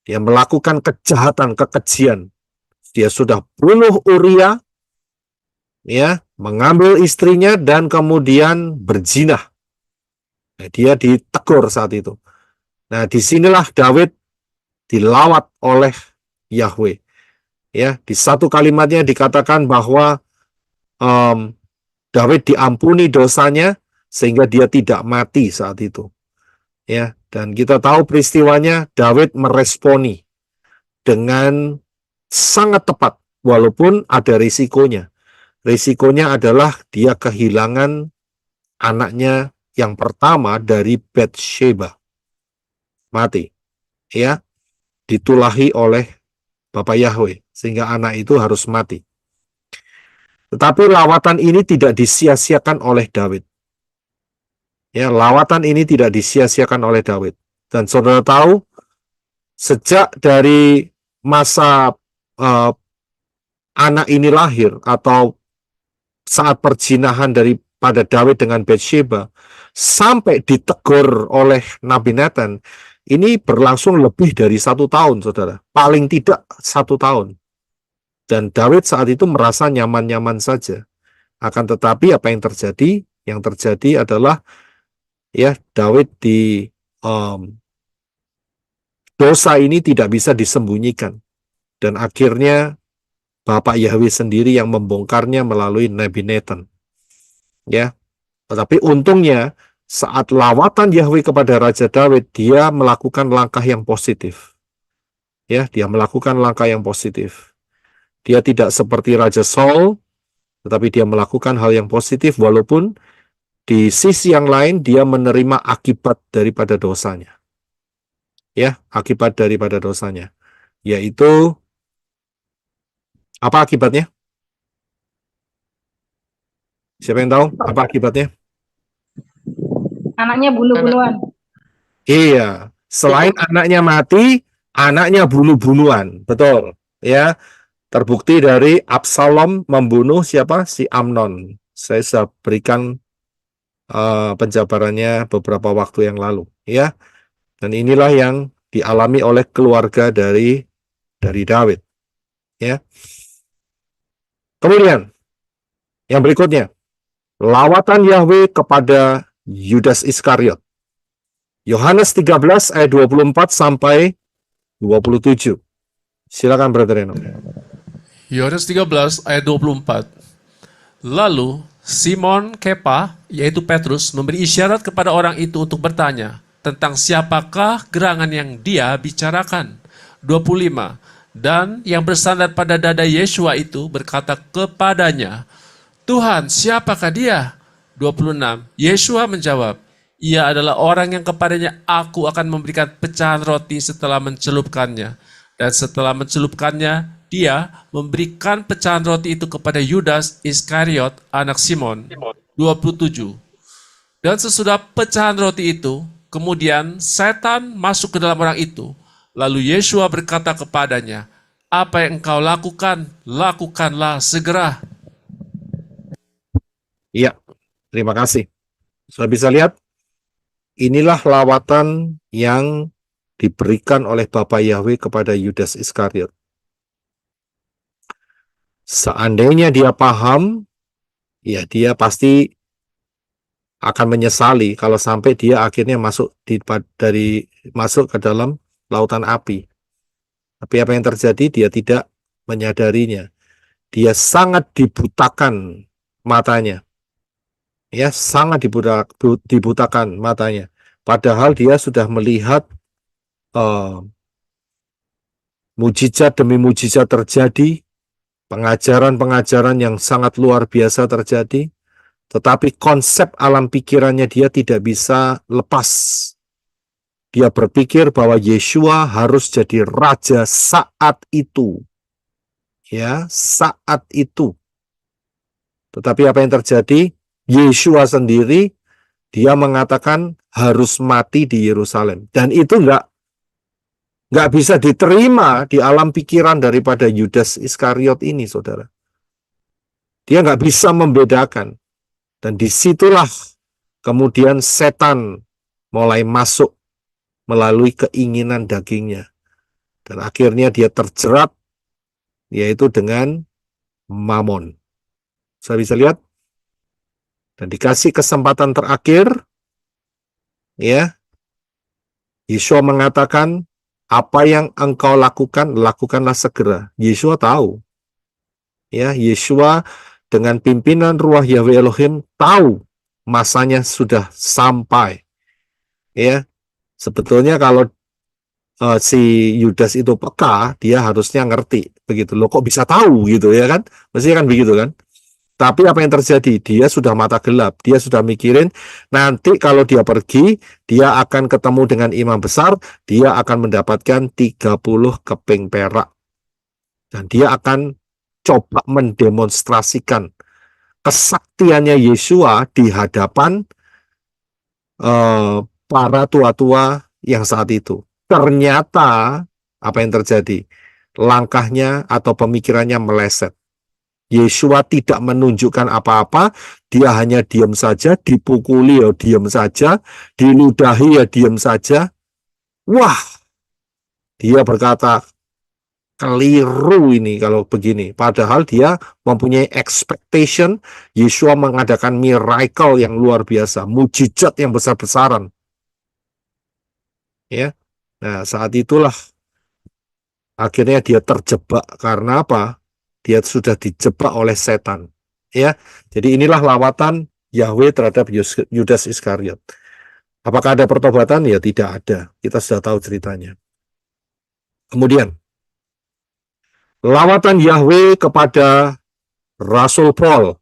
dia melakukan kejahatan, kekejian. Dia sudah bunuh Uria, ya, mengambil istrinya dan kemudian berzinah. Nah, dia ditegur saat itu. Nah, disinilah Daud dilawat oleh Yahweh. Ya, di satu kalimatnya dikatakan bahwa Daud diampuni dosanya sehingga dia tidak mati saat itu. Ya, dan kita tahu peristiwanya, Daud meresponi dengan sangat tepat walaupun ada risikonya. Risikonya adalah dia kehilangan anaknya yang pertama dari Bathsheba. Mati. Ya, ditulahi oleh Bapa Yahweh sehingga anak itu harus mati. Tetapi lawatan ini tidak disia-siakan oleh Daud. Ya, lawatan ini tidak disia-siakan oleh Daud. Dan saudara tahu, sejak dari masa anak ini lahir atau saat perzinahan daripada Daud dengan Bathsheba sampai ditegur oleh Nabi Nathan, ini berlangsung lebih dari 1 tahun, saudara. Paling tidak 1 tahun. Dan Daud saat itu merasa nyaman-nyaman saja. Akan tetapi apa yang terjadi? Yang terjadi adalah, ya, Daud dosa ini tidak bisa disembunyikan. Dan akhirnya Bapak Yahweh sendiri yang membongkarnya melalui Nabi Nathan. Ya. Tetapi untungnya saat lawatan Yahweh kepada Raja Daud, dia melakukan langkah yang positif. Ya, dia melakukan langkah yang positif. Dia tidak seperti Raja Saul, tetapi dia melakukan hal yang positif walaupun di sisi yang lain dia menerima akibat daripada dosanya. Ya, akibat daripada dosanya. Yaitu apa akibatnya? Siapa yang tahu apa akibatnya? Anaknya bunuh-bunuhan. Iya, selain anaknya mati, anaknya bunuh-bunuhan. Betul, ya. Terbukti dari Absalom membunuh siapa? Si Amnon. Saya sudah berikan penjabarannya beberapa waktu yang lalu, ya. Dan inilah yang dialami oleh keluarga dari Daud, ya. Kemudian yang berikutnya, lawatan Yahweh kepada Yudas Iskariot. Yohanes 13 ayat 24 sampai 27. Silakan Brother Reno. Yohanes 13 ayat 24. Lalu Simon Kepa, yaitu Petrus, memberi isyarat kepada orang itu untuk bertanya, tentang siapakah gerangan yang dia bicarakan. 25. Dan yang bersandar pada dada Yesua itu berkata kepadanya, Tuhan, siapakah dia? 26. Yesua menjawab, ia adalah orang yang kepadanya aku akan memberikan pecahan roti setelah mencelupkannya. Dan setelah mencelupkannya, dia memberikan pecahan roti itu kepada Yudas Iskariot, anak Simon. 27. Dan sesudah pecahan roti itu, kemudian setan masuk ke dalam orang itu. Lalu Yesua berkata kepadanya, apa yang engkau lakukan, lakukanlah segera. Iya, terima kasih. Sudah bisa lihat, inilah lawatan yang diberikan oleh Bapa Yahweh kepada Yudas Iskariot. Seandainya dia paham, ya dia pasti akan menyesali kalau sampai dia akhirnya masuk ke dalam lautan api. Tapi apa yang terjadi? Dia tidak menyadarinya. Dia sangat dibutakan matanya. Ya, sangat dibutakan matanya. Padahal dia sudah melihat mujizat demi mujizat terjadi, pengajaran-pengajaran yang sangat luar biasa terjadi, tetapi konsep alam pikirannya dia tidak bisa lepas. Dia berpikir bahwa Yesua harus jadi raja saat itu. Ya, saat itu. Tetapi apa yang terjadi? Yesua sendiri, dia mengatakan harus mati di Yerusalem. Dan itu nggak bisa diterima di alam pikiran daripada Yudas Iskariot ini, saudara. Dia nggak bisa membedakan. Dan disitulah kemudian setan mulai masuk melalui keinginan dagingnya. Dan akhirnya dia terjerat, yaitu dengan mamon. Saya bisa lihat? Dan dikasih kesempatan terakhir, ya, Yesua mengatakan, apa yang engkau lakukan, lakukanlah segera. Yesua tahu. Ya, Yesua dengan pimpinan Ruah Yahweh Elohim tahu masanya sudah sampai. Ya, sebetulnya kalau si Yudas itu peka, dia harusnya ngerti begitu. Loh, kok bisa tahu gitu ya kan? Mestinya kan begitu kan? Tapi apa yang terjadi? Dia sudah mata gelap. Dia sudah mikirin nanti kalau dia pergi, dia akan ketemu dengan imam besar, dia akan mendapatkan 30 keping perak. Dan dia akan coba mendemonstrasikan kesaktiannya Yesua di hadapan para tua-tua yang saat itu. Ternyata apa yang terjadi? Langkahnya atau pemikirannya meleset. Yesua tidak menunjukkan apa-apa, dia hanya diam saja, dipukuli ya diam saja, diludahi ya diam saja. Wah, dia berkata, keliru ini kalau begini. Padahal dia mempunyai expectation, Yesua mengadakan miracle yang luar biasa, mujizat yang besar-besaran. Ya, nah saat itulah akhirnya dia terjebak. Karena apa? Dia sudah dijebak oleh setan. Ya, jadi inilah lawatan Yahweh terhadap Yudas Iskariot. Apakah ada pertobatan? Ya tidak ada. Kita sudah tahu ceritanya. Kemudian lawatan Yahweh kepada Rasul Paul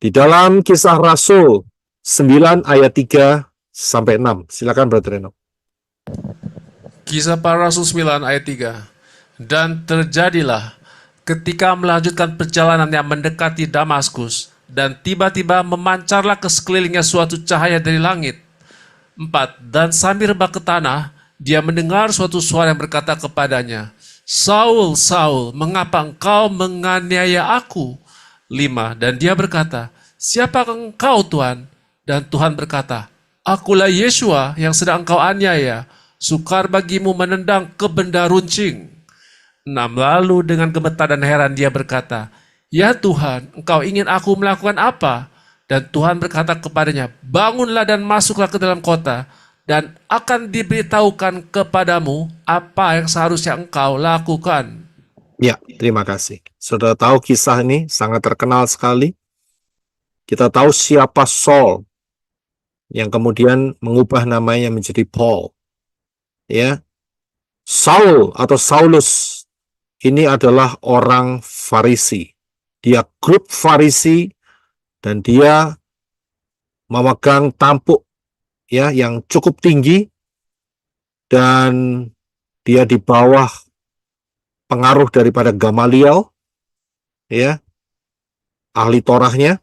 di dalam Kisah Rasul 9 ayat 3 sampai 6. Silakan Brother Reno. Kisah Para Rasul 9 ayat 3. Dan terjadilah ketika melanjutkan perjalanan yang mendekati Damaskus, dan tiba-tiba memancarlah ke sekelilingnya suatu cahaya dari langit. 4. Dan sambil rebah ke tanah, dia mendengar suatu suara yang berkata kepadanya, Saul, Saul, mengapa engkau menganiaya aku? 5. Dan dia berkata, siapakah engkau Tuhan? Dan Tuhan berkata, akulah Yesua yang sedang engkau aniaya. Sukar bagimu menendang ke benda runcing. 6. Lalu dengan gemetar dan heran dia berkata, ya Tuhan, engkau ingin aku melakukan apa? Dan Tuhan berkata kepadanya, bangunlah dan masuklah ke dalam kota, dan akan diberitahukan kepadamu apa yang seharusnya engkau lakukan. Ya, terima kasih. Sudah tahu kisah ini sangat terkenal sekali. Kita tahu siapa Saul. yang kemudian mengubah namanya menjadi Paul. Ya, Saul atau Saulus ini adalah orang Farisi. Dia grup Farisi dan dia memegang tampuk ya yang cukup tinggi dan dia di bawah pengaruh daripada Gamaliel ya, ahli Torahnya,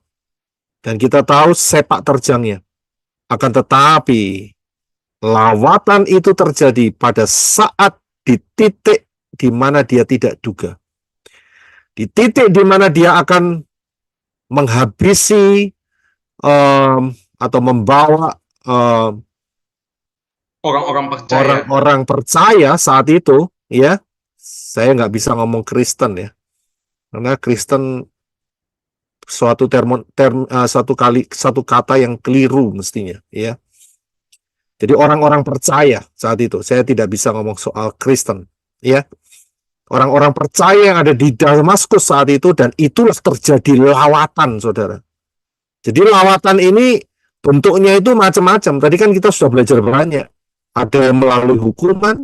dan kita tahu sepak terjangnya. Akan tetapi lawatan itu terjadi pada saat di titik di mana dia tidak duga. Di titik di mana dia akan menghabisi atau membawa Orang-orang percaya. orang-orang percaya saat itu, ya. Saya nggak bisa ngomong Kristen ya, karena Kristen suatu satu kata yang keliru mestinya, ya. Jadi orang-orang percaya saat itu, saya tidak bisa ngomong soal Kristen, ya. Orang-orang percaya yang ada di Damaskus saat itu, dan itulah terjadi lawatan, saudara. Jadi lawatan ini bentuknya itu macam-macam. Tadi kan kita sudah belajar banyak. Ada yang melalui hukuman,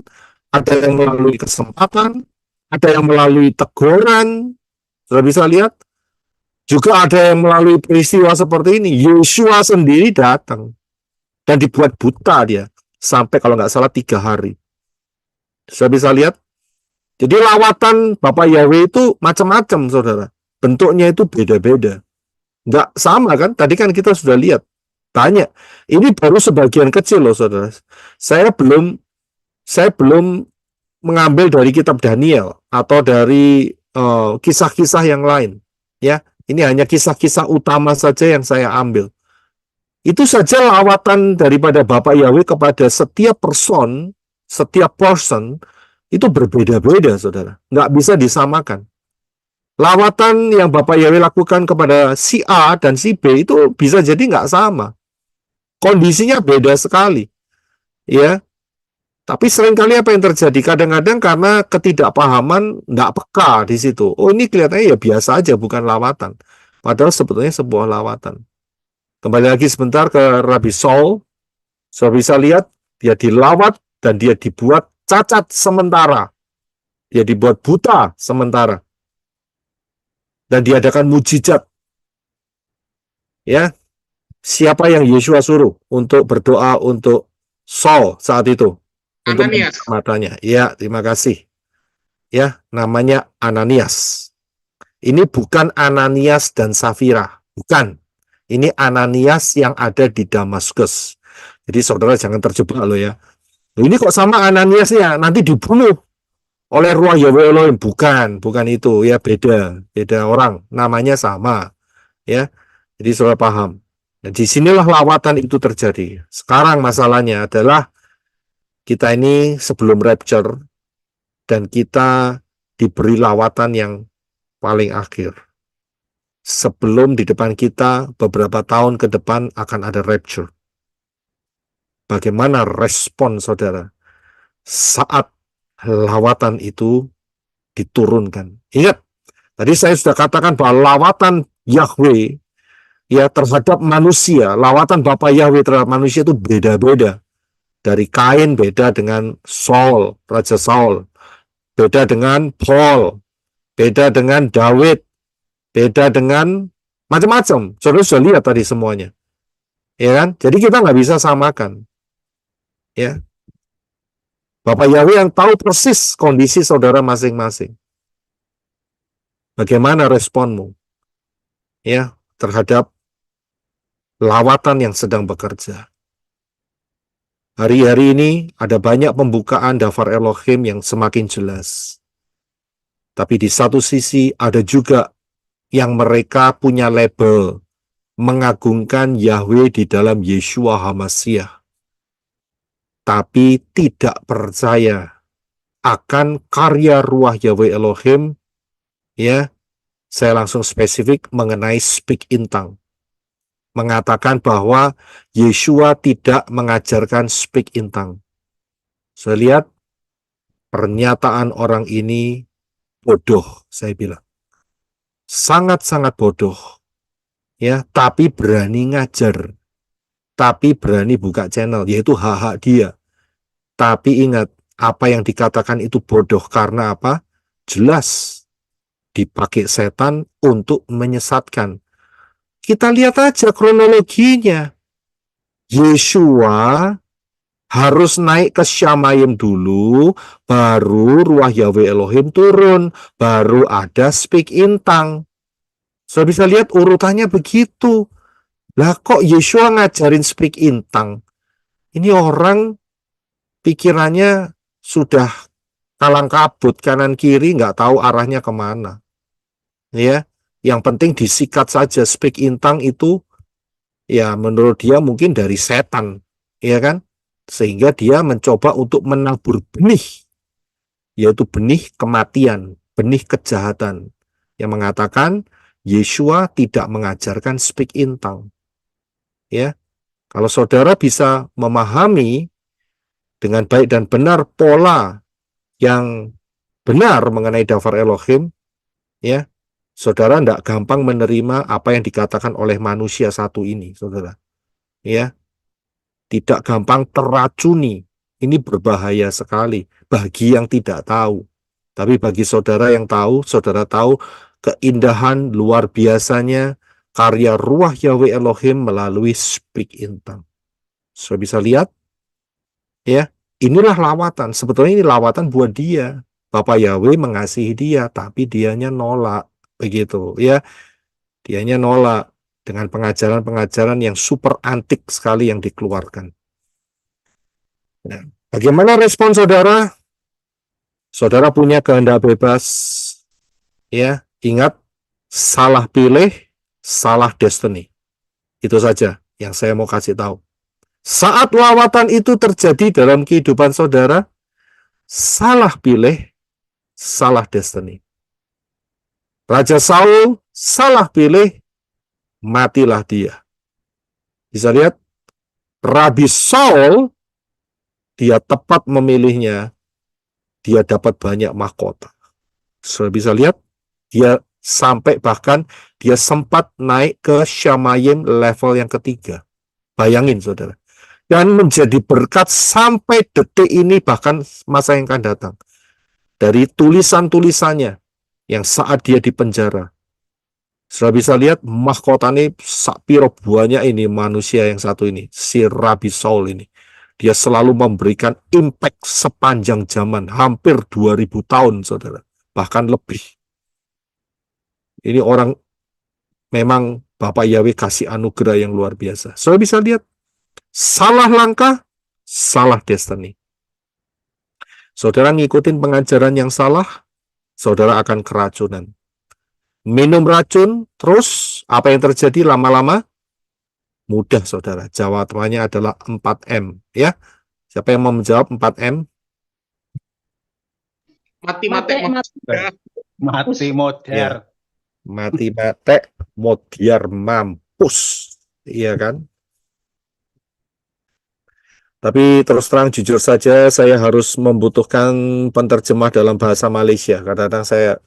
ada yang melalui kesempatan, ada yang melalui teguran. Sudah bisa lihat? Juga ada yang melalui peristiwa seperti ini. Yosua sendiri datang dan dibuat buta dia sampai kalau nggak salah 3 hari. Sudah bisa lihat? Jadi lawatan Bapak Yahweh itu macam-macam, saudara. Bentuknya itu beda-beda. Nggak sama kan? Tadi kan kita sudah lihat. Tanya, ini baru sebagian kecil loh, saudara. Saya belum mengambil dari kitab Daniel atau dari kisah-kisah yang lain. Ya, ini hanya kisah-kisah utama saja yang saya ambil. Itu saja lawatan daripada Bapak Yahweh kepada setiap person, itu berbeda-beda, saudara. Nggak bisa disamakan. Lawatan yang Bapak Yahweh lakukan kepada si A dan si B itu bisa jadi nggak sama. Kondisinya beda sekali. Ya. Tapi seringkali apa yang terjadi? Kadang-kadang karena ketidakpahaman, nggak peka di situ. Oh, ini kelihatannya ya biasa aja, bukan lawatan. Padahal sebetulnya sebuah lawatan. Kembali lagi sebentar ke Rabi Saul. Sudah bisa lihat, dia dilawat dan dia dibuat cacat sementara. Dia dibuat buta sementara. Dan diadakan mujizat. Ya, siapa yang Yosua suruh untuk berdoa untuk Saul saat itu? Ananias. Untuk matanya. Ya, terima kasih. Ya, namanya Ananias. Ini bukan Ananias dan Safira, bukan. Ini Ananias yang ada di Damaskus. Jadi saudara jangan terjebak loh ya. Ini kok sama Ananiasnya, nanti dibunuh oleh Ruach Yahweh Elohim. Bukan itu ya, beda orang, namanya sama ya. Jadi saudara paham. Nah, disinilah lawatan itu terjadi. Sekarang masalahnya adalah kita ini sebelum rapture dan kita diberi lawatan yang paling akhir. Sebelum di depan kita beberapa tahun ke depan akan ada rapture. Bagaimana respon saudara saat lawatan itu diturunkan? Ingat, tadi saya sudah katakan bahwa lawatan Yahweh ya terhadap manusia, lawatan Bapa Yahweh terhadap manusia itu beda-beda. Dari Kain beda dengan Saul, Raja Saul. Beda dengan Paul. Beda dengan Daud. Beda dengan macam-macam. Saudara sudah lihat tadi semuanya. Ya kan? Jadi kita nggak bisa samakan. Ya. Bapak Yahweh yang tahu persis kondisi saudara masing-masing. Bagaimana responmu? Ya, terhadap lawatan yang sedang bekerja. Hari-hari ini ada banyak pembukaan daftar Elohim yang semakin jelas. Tapi di satu sisi ada juga yang mereka punya label mengagungkan Yahweh di dalam Yeshua HaMashiach. Tapi tidak percaya akan karya Ruach Yahweh Elohim. Ya, saya langsung spesifik mengenai speak in tongue. Mengatakan bahwa Yeshua tidak mengajarkan speak in tongue. Saya lihat pernyataan orang ini bodoh, saya bilang. Sangat-sangat bodoh. Ya, tapi berani ngajar. tapi berani buka channel, yaitu hak-hak dia. Tapi ingat, apa yang dikatakan itu bodoh karena apa? Jelas dipakai setan untuk menyesatkan. Kita lihat aja kronologinya. Yeshua harus naik ke Syamayim dulu, baru ruah Yahweh Elohim turun, baru ada speak in tongue. Saya bisa lihat urutannya begitu. Lah kok Yeshua ngajarin speak in tongue? Ini orang pikirannya sudah kalang kabut, kanan kiri nggak tahu arahnya kemana. Ya, yang penting disikat saja. Speak in tongue itu ya menurut dia mungkin dari setan, ya kan? Sehingga dia mencoba untuk menabur benih, yaitu benih kematian, benih kejahatan, yang mengatakan Yeshua tidak mengajarkan speak in tongue. Ya, kalau saudara bisa memahami dengan baik dan benar pola yang benar mengenai Davar Elohim, ya, saudara tidak gampang menerima apa yang dikatakan oleh manusia satu ini, saudara. Ya, tidak gampang teracuni. Ini berbahaya sekali bagi yang tidak tahu. Tapi bagi saudara yang tahu, saudara tahu keindahan luar biasanya karya ruah Yahweh Elohim melalui speak in tongue. Saudara bisa lihat, ya, inilah lawatan. Sebetulnya ini lawatan buat dia. Bapak Yahweh mengasihi dia, tapi dianya nolak. Begitu, ya. Dianya nolak dengan pengajaran-pengajaran yang super antik sekali yang dikeluarkan. Nah, bagaimana respon saudara? Saudara punya kehendak bebas. Ya, ingat, salah pilih, salah destiny. Itu saja yang saya mau kasih tahu. Saat lawatan itu terjadi dalam kehidupan saudara, salah pilih, salah destiny. Raja Saul salah pilih, matilah dia. Bisa lihat, Rabi Saul, dia tepat memilihnya, dia dapat banyak mahkota. Saudara bisa lihat, dia sampai bahkan dia sempat naik ke Syamayim level yang ketiga. Bayangin saudara. Dan menjadi berkat sampai detik ini, bahkan masa yang akan datang. Dari tulisan-tulisannya yang saat dia di penjara. Saudara bisa lihat mahkotanya sakpiro buahnya ini manusia yang satu ini, si Rabi Saul ini. Dia selalu memberikan impact sepanjang zaman, hampir 2000 tahun, saudara. Bahkan lebih. Ini orang memang Bapak Yahweh kasih anugerah yang luar biasa. Saudara bisa lihat, salah langkah, salah destiny. Saudara ngikutin pengajaran yang salah, saudara akan keracunan. Minum racun, terus apa yang terjadi lama-lama? Mudah, saudara. Jawabannya adalah 4M. Ya, siapa yang mau menjawab 4M? Mati. Mati moder. Ya. Mati mate, modiar mampus. Iya kan? Tapi terus terang jujur saja saya harus membutuhkan penterjemah dalam bahasa Malaysia. Kadang-kadang saya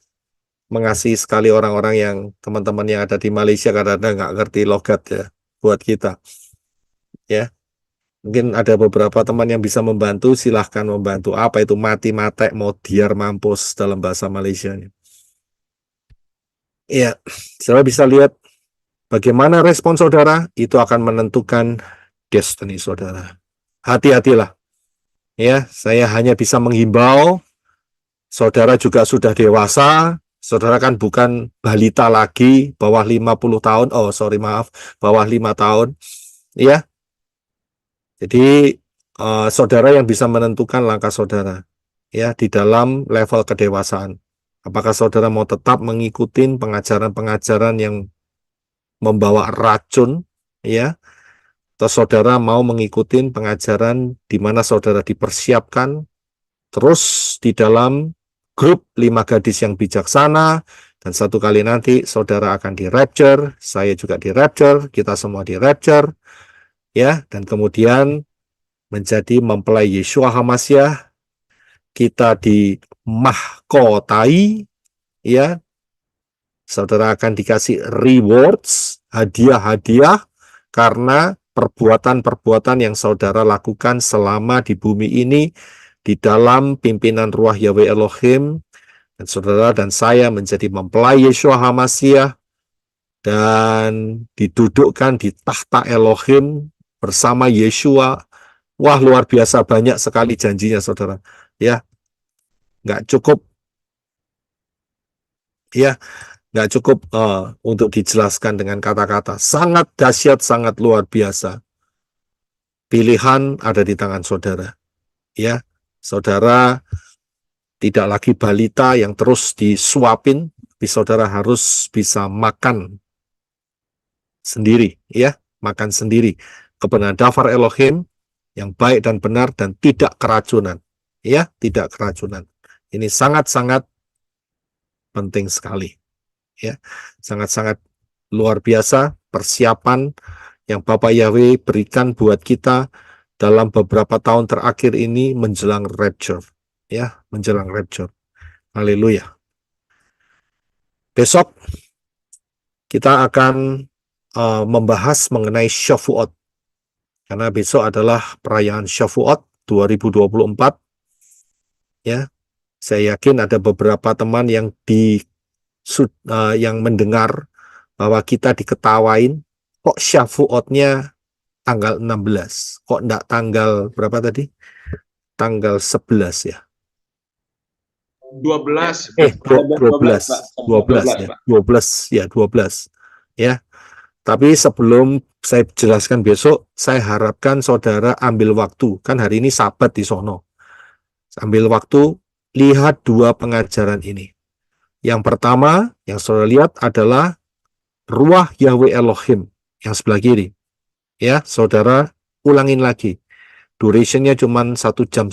mengasihi sekali orang-orang yang teman-teman yang ada di Malaysia kadang-kadang nggak ngerti logat ya buat kita. Ya. Mungkin ada beberapa teman yang bisa membantu, silahkan membantu. Apa itu mati mate modiar mampus dalam bahasa Malaysia ini? Ya, saudara bisa lihat bagaimana respon saudara itu akan menentukan destiny saudara. Hati-hatilah. Ya, saya hanya bisa menghimbau. Saudara juga sudah dewasa. Saudara kan bukan balita lagi, bawah 50 tahun. Oh, sorry, maaf, bawah 5 tahun. Ya. Jadi, saudara yang bisa menentukan langkah saudara. Ya, di dalam level kedewasaan. Apakah saudara mau tetap mengikuti pengajaran-pengajaran yang membawa racun, ya? Atau saudara mau mengikuti pengajaran di mana saudara dipersiapkan terus di dalam grup 5 gadis yang bijaksana, dan satu kali nanti saudara akan di rapture, saya juga di rapture, kita semua di rapture, ya, dan kemudian menjadi mempelai Yeshua HaMashiach, kita dimahkotai, ya, saudara akan dikasih rewards, hadiah-hadiah, karena perbuatan-perbuatan yang saudara lakukan selama di bumi ini di dalam pimpinan Ruah Yahweh Elohim, dan saudara dan saya menjadi mempelai Yeshua HaMashiach dan didudukkan di tahta Elohim bersama Yeshua. Wah, luar biasa banyak sekali janjinya, saudara. Ya, nggak cukup. Ya, nggak cukup untuk dijelaskan dengan kata-kata. Sangat dahsyat, sangat luar biasa. Pilihan ada di tangan saudara. Ya, saudara tidak lagi balita yang terus disuapin, tapi saudara harus bisa makan sendiri, ya, makan sendiri. Kebenaran dafar Elohim yang baik dan benar dan tidak keracunan, ya, tidak keracunan. Ini sangat-sangat penting sekali. Ya, sangat-sangat luar biasa persiapan yang Bapak Yahweh berikan buat kita dalam beberapa tahun terakhir ini menjelang rapture, ya, menjelang rapture. Haleluya. Besok kita akan membahas mengenai Shavuot, karena besok adalah perayaan Shavuot 2024. Ya, saya yakin ada beberapa teman yang yang mendengar bahwa kita diketawain, kok Shavuotnya tanggal 16, kok enggak tanggal berapa tadi? Tanggal 11 ya? 12. 12 ya, 12 ya, 12 ya. Tapi sebelum saya jelaskan besok, saya harapkan saudara ambil waktu, kan hari ini Sabat di sono. Ambil waktu, lihat dua pengajaran ini. Yang pertama, yang saudara lihat adalah Ruah Yahweh Elohim yang sebelah kiri. Ya, saudara ulangin lagi. Durationnya cuma 1,5 jam.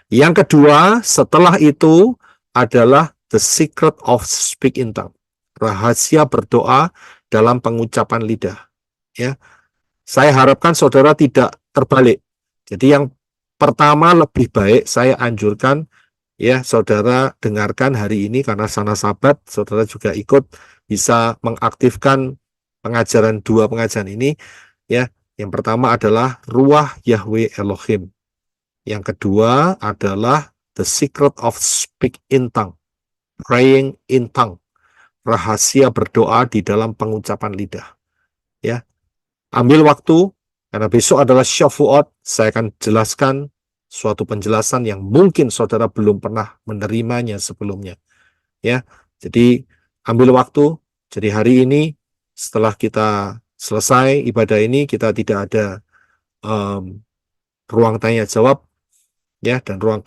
Yang kedua, setelah itu adalah The Secret of Speak in Tongue. Rahasia berdoa dalam pengucapan lidah. Ya, saya harapkan saudara tidak terbalik. Jadi yang pertama lebih baik saya anjurkan, ya, saudara dengarkan hari ini karena sana Sabat, saudara juga ikut bisa mengaktifkan dua pengajaran ini, ya. Yang pertama adalah Ruah Yahweh Elohim. Yang kedua adalah The Secret of Speak in Tongue, Praying in Tongue, rahasia berdoa di dalam pengucapan lidah. Ya, ambil waktu karena besok adalah Shavuot. Saya akan jelaskan suatu penjelasan yang mungkin saudara belum pernah menerimanya sebelumnya. Ya, jadi ambil waktu. Jadi hari ini setelah kita selesai ibadah ini, kita tidak ada ruang tanya jawab, ya, dan ruang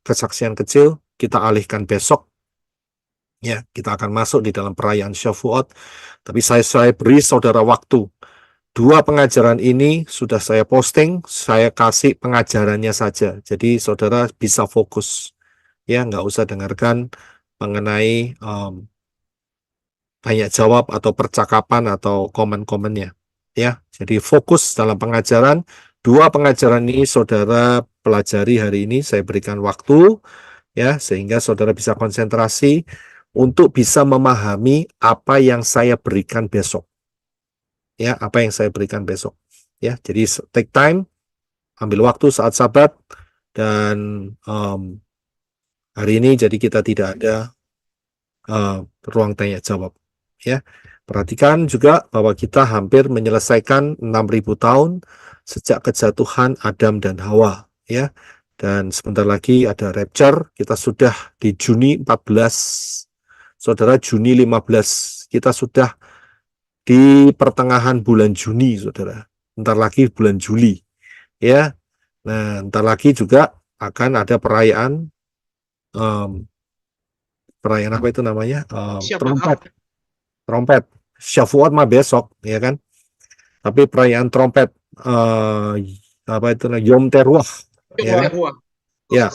kesaksian kecil. Kita alihkan besok. Ya, kita akan masuk di dalam perayaan Shavuot. Tapi saya beri saudara waktu. Dua pengajaran ini sudah saya posting, saya kasih pengajarannya saja. Jadi saudara bisa fokus, ya, nggak usah dengarkan mengenai tanya jawab atau percakapan atau komen-komennya. Ya, jadi fokus dalam pengajaran. Dua pengajaran ini saudara pelajari hari ini. Saya berikan waktu, ya, sehingga saudara bisa konsentrasi untuk bisa memahami apa yang saya berikan besok. Ya, apa yang saya berikan besok. Ya, jadi take time, ambil waktu saat Sabat, dan hari ini jadi kita tidak ada ruang tanya jawab. Ya, perhatikan juga bahwa kita hampir menyelesaikan 6.000 tahun sejak kejatuhan Adam dan Hawa. Ya, dan sebentar lagi ada rapture. Kita sudah di Juni 14. Saudara, Juni 15. Kita sudah di pertengahan bulan Juni, saudara. Bentar lagi bulan Juli. Ya, nah, bentar lagi juga akan ada perayaan apa itu namanya? Trompet. Shavuot mah besok, ya kan? Tapi perayaan trompet apa itu namanya? Yom Teruah. Ya, ya,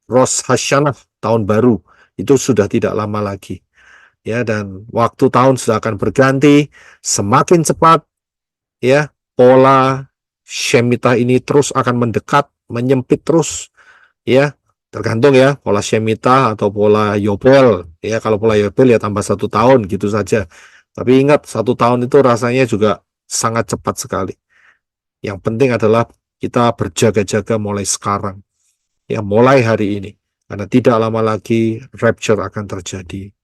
Rosh Hashanah, tahun baru. Itu sudah tidak lama lagi. Ya, dan waktu tahun sudah akan berganti semakin cepat. Ya, pola Shemitah ini terus akan mendekat, menyempit terus. Ya, tergantung ya, pola Shemitah atau pola Yobel. Ya, kalau pola Yobel ya tambah 1 tahun gitu saja. Tapi ingat, 1 tahun itu rasanya juga sangat cepat sekali. Yang penting adalah kita berjaga-jaga mulai sekarang, ya, mulai hari ini, karena tidak lama lagi rapture akan terjadi.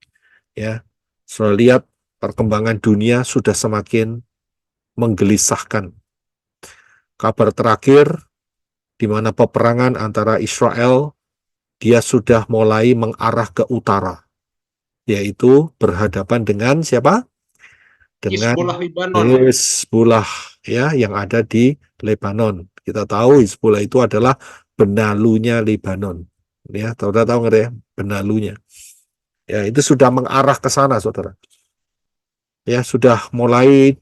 Ya, sudah lihat perkembangan dunia sudah semakin menggelisahkan. Kabar terakhir, di mana peperangan antara Israel, dia sudah mulai mengarah ke utara, yaitu berhadapan dengan siapa? Dengan Hizbullah Lebanon. Hizbullah, ya, yang ada di Lebanon. Kita tahu Hizbullah itu adalah benalunya Lebanon. Ya, saudara tahu nggak ya? Benalunya. Ya, itu sudah mengarah ke sana, saudara. Ya, sudah mulai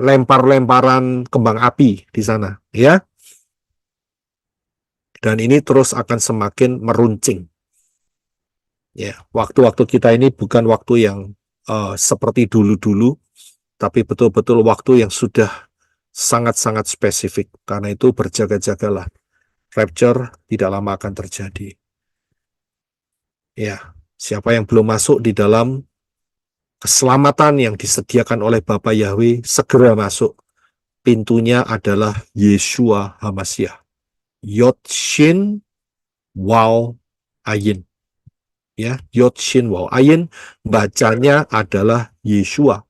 lempar-lemparan kembang api di sana, ya. Dan ini terus akan semakin meruncing. Ya, waktu-waktu kita ini bukan waktu yang seperti dulu-dulu, tapi betul-betul waktu yang sudah sangat-sangat spesifik. Karena itu berjaga-jagalah. Rapture tidak lama akan terjadi. Ya, siapa yang belum masuk di dalam keselamatan yang disediakan oleh Bapa Yahweh, segera masuk. Pintunya adalah Yeshua HaMashiach. Yod Shin Waw Ayin. Ya, Yod Shin Waw Ayin, bacanya adalah Yeshua.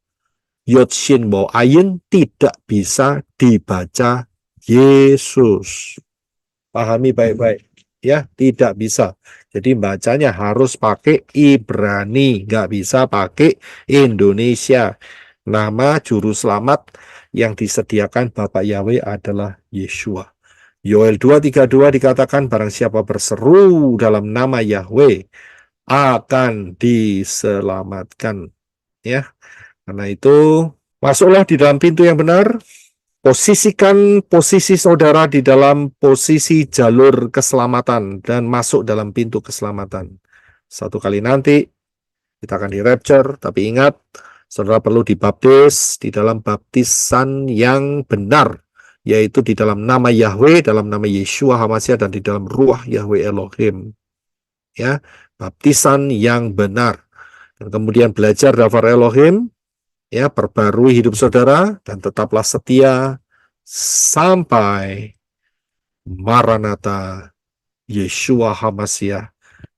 Yod Shin Waw Ayin tidak bisa dibaca Yesus. Pahami baik-baik. Ya, tidak bisa. Jadi bacanya harus pakai Ibrani, nggak bisa pakai Indonesia. Nama juru selamat yang disediakan Bapak Yahweh adalah Yeshua. Yoel 2:32 dikatakan, barang siapa berseru dalam nama Yahweh akan diselamatkan. Ya, karena itu masuklah di dalam pintu yang benar. Posisikan posisi saudara di dalam posisi jalur keselamatan dan masuk dalam pintu keselamatan. Satu kali nanti kita akan di rapture, tapi ingat, saudara perlu dibaptis di dalam baptisan yang benar, yaitu di dalam nama Yahweh, dalam nama Yeshua HaMashiach, dan di dalam Ruach Yahweh Elohim. Ya, baptisan yang benar. Dan kemudian belajar Dafar Elohim, ya, perbarui hidup saudara, dan tetaplah setia sampai Maranatha Yeshua HaMashiach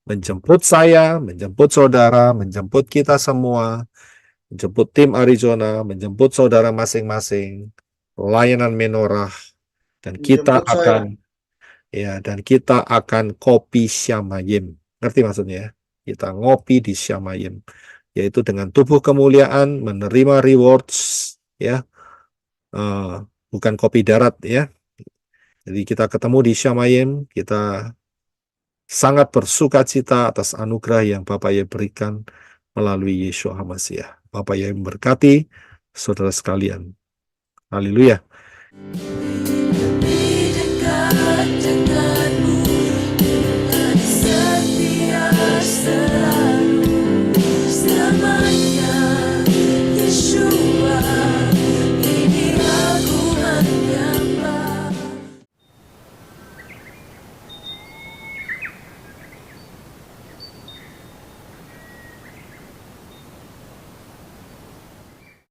menjemput saya, menjemput saudara, menjemput kita semua, menjemput tim Arizona, menjemput saudara masing-masing, layanan menorah, dan kita akan kopi Syamayim. Ngerti maksudnya? Kita ngopi di Syamayim, yaitu dengan tubuh kemuliaan, menerima rewards, ya, bukan kopi darat, ya. Jadi kita ketemu di Syamayim, kita sangat bersuka cita atas anugerah yang Bapak Yahweh berikan melalui Yeshua HaMashiach. Bapak Yahweh memberkati saudara sekalian. Haleluya.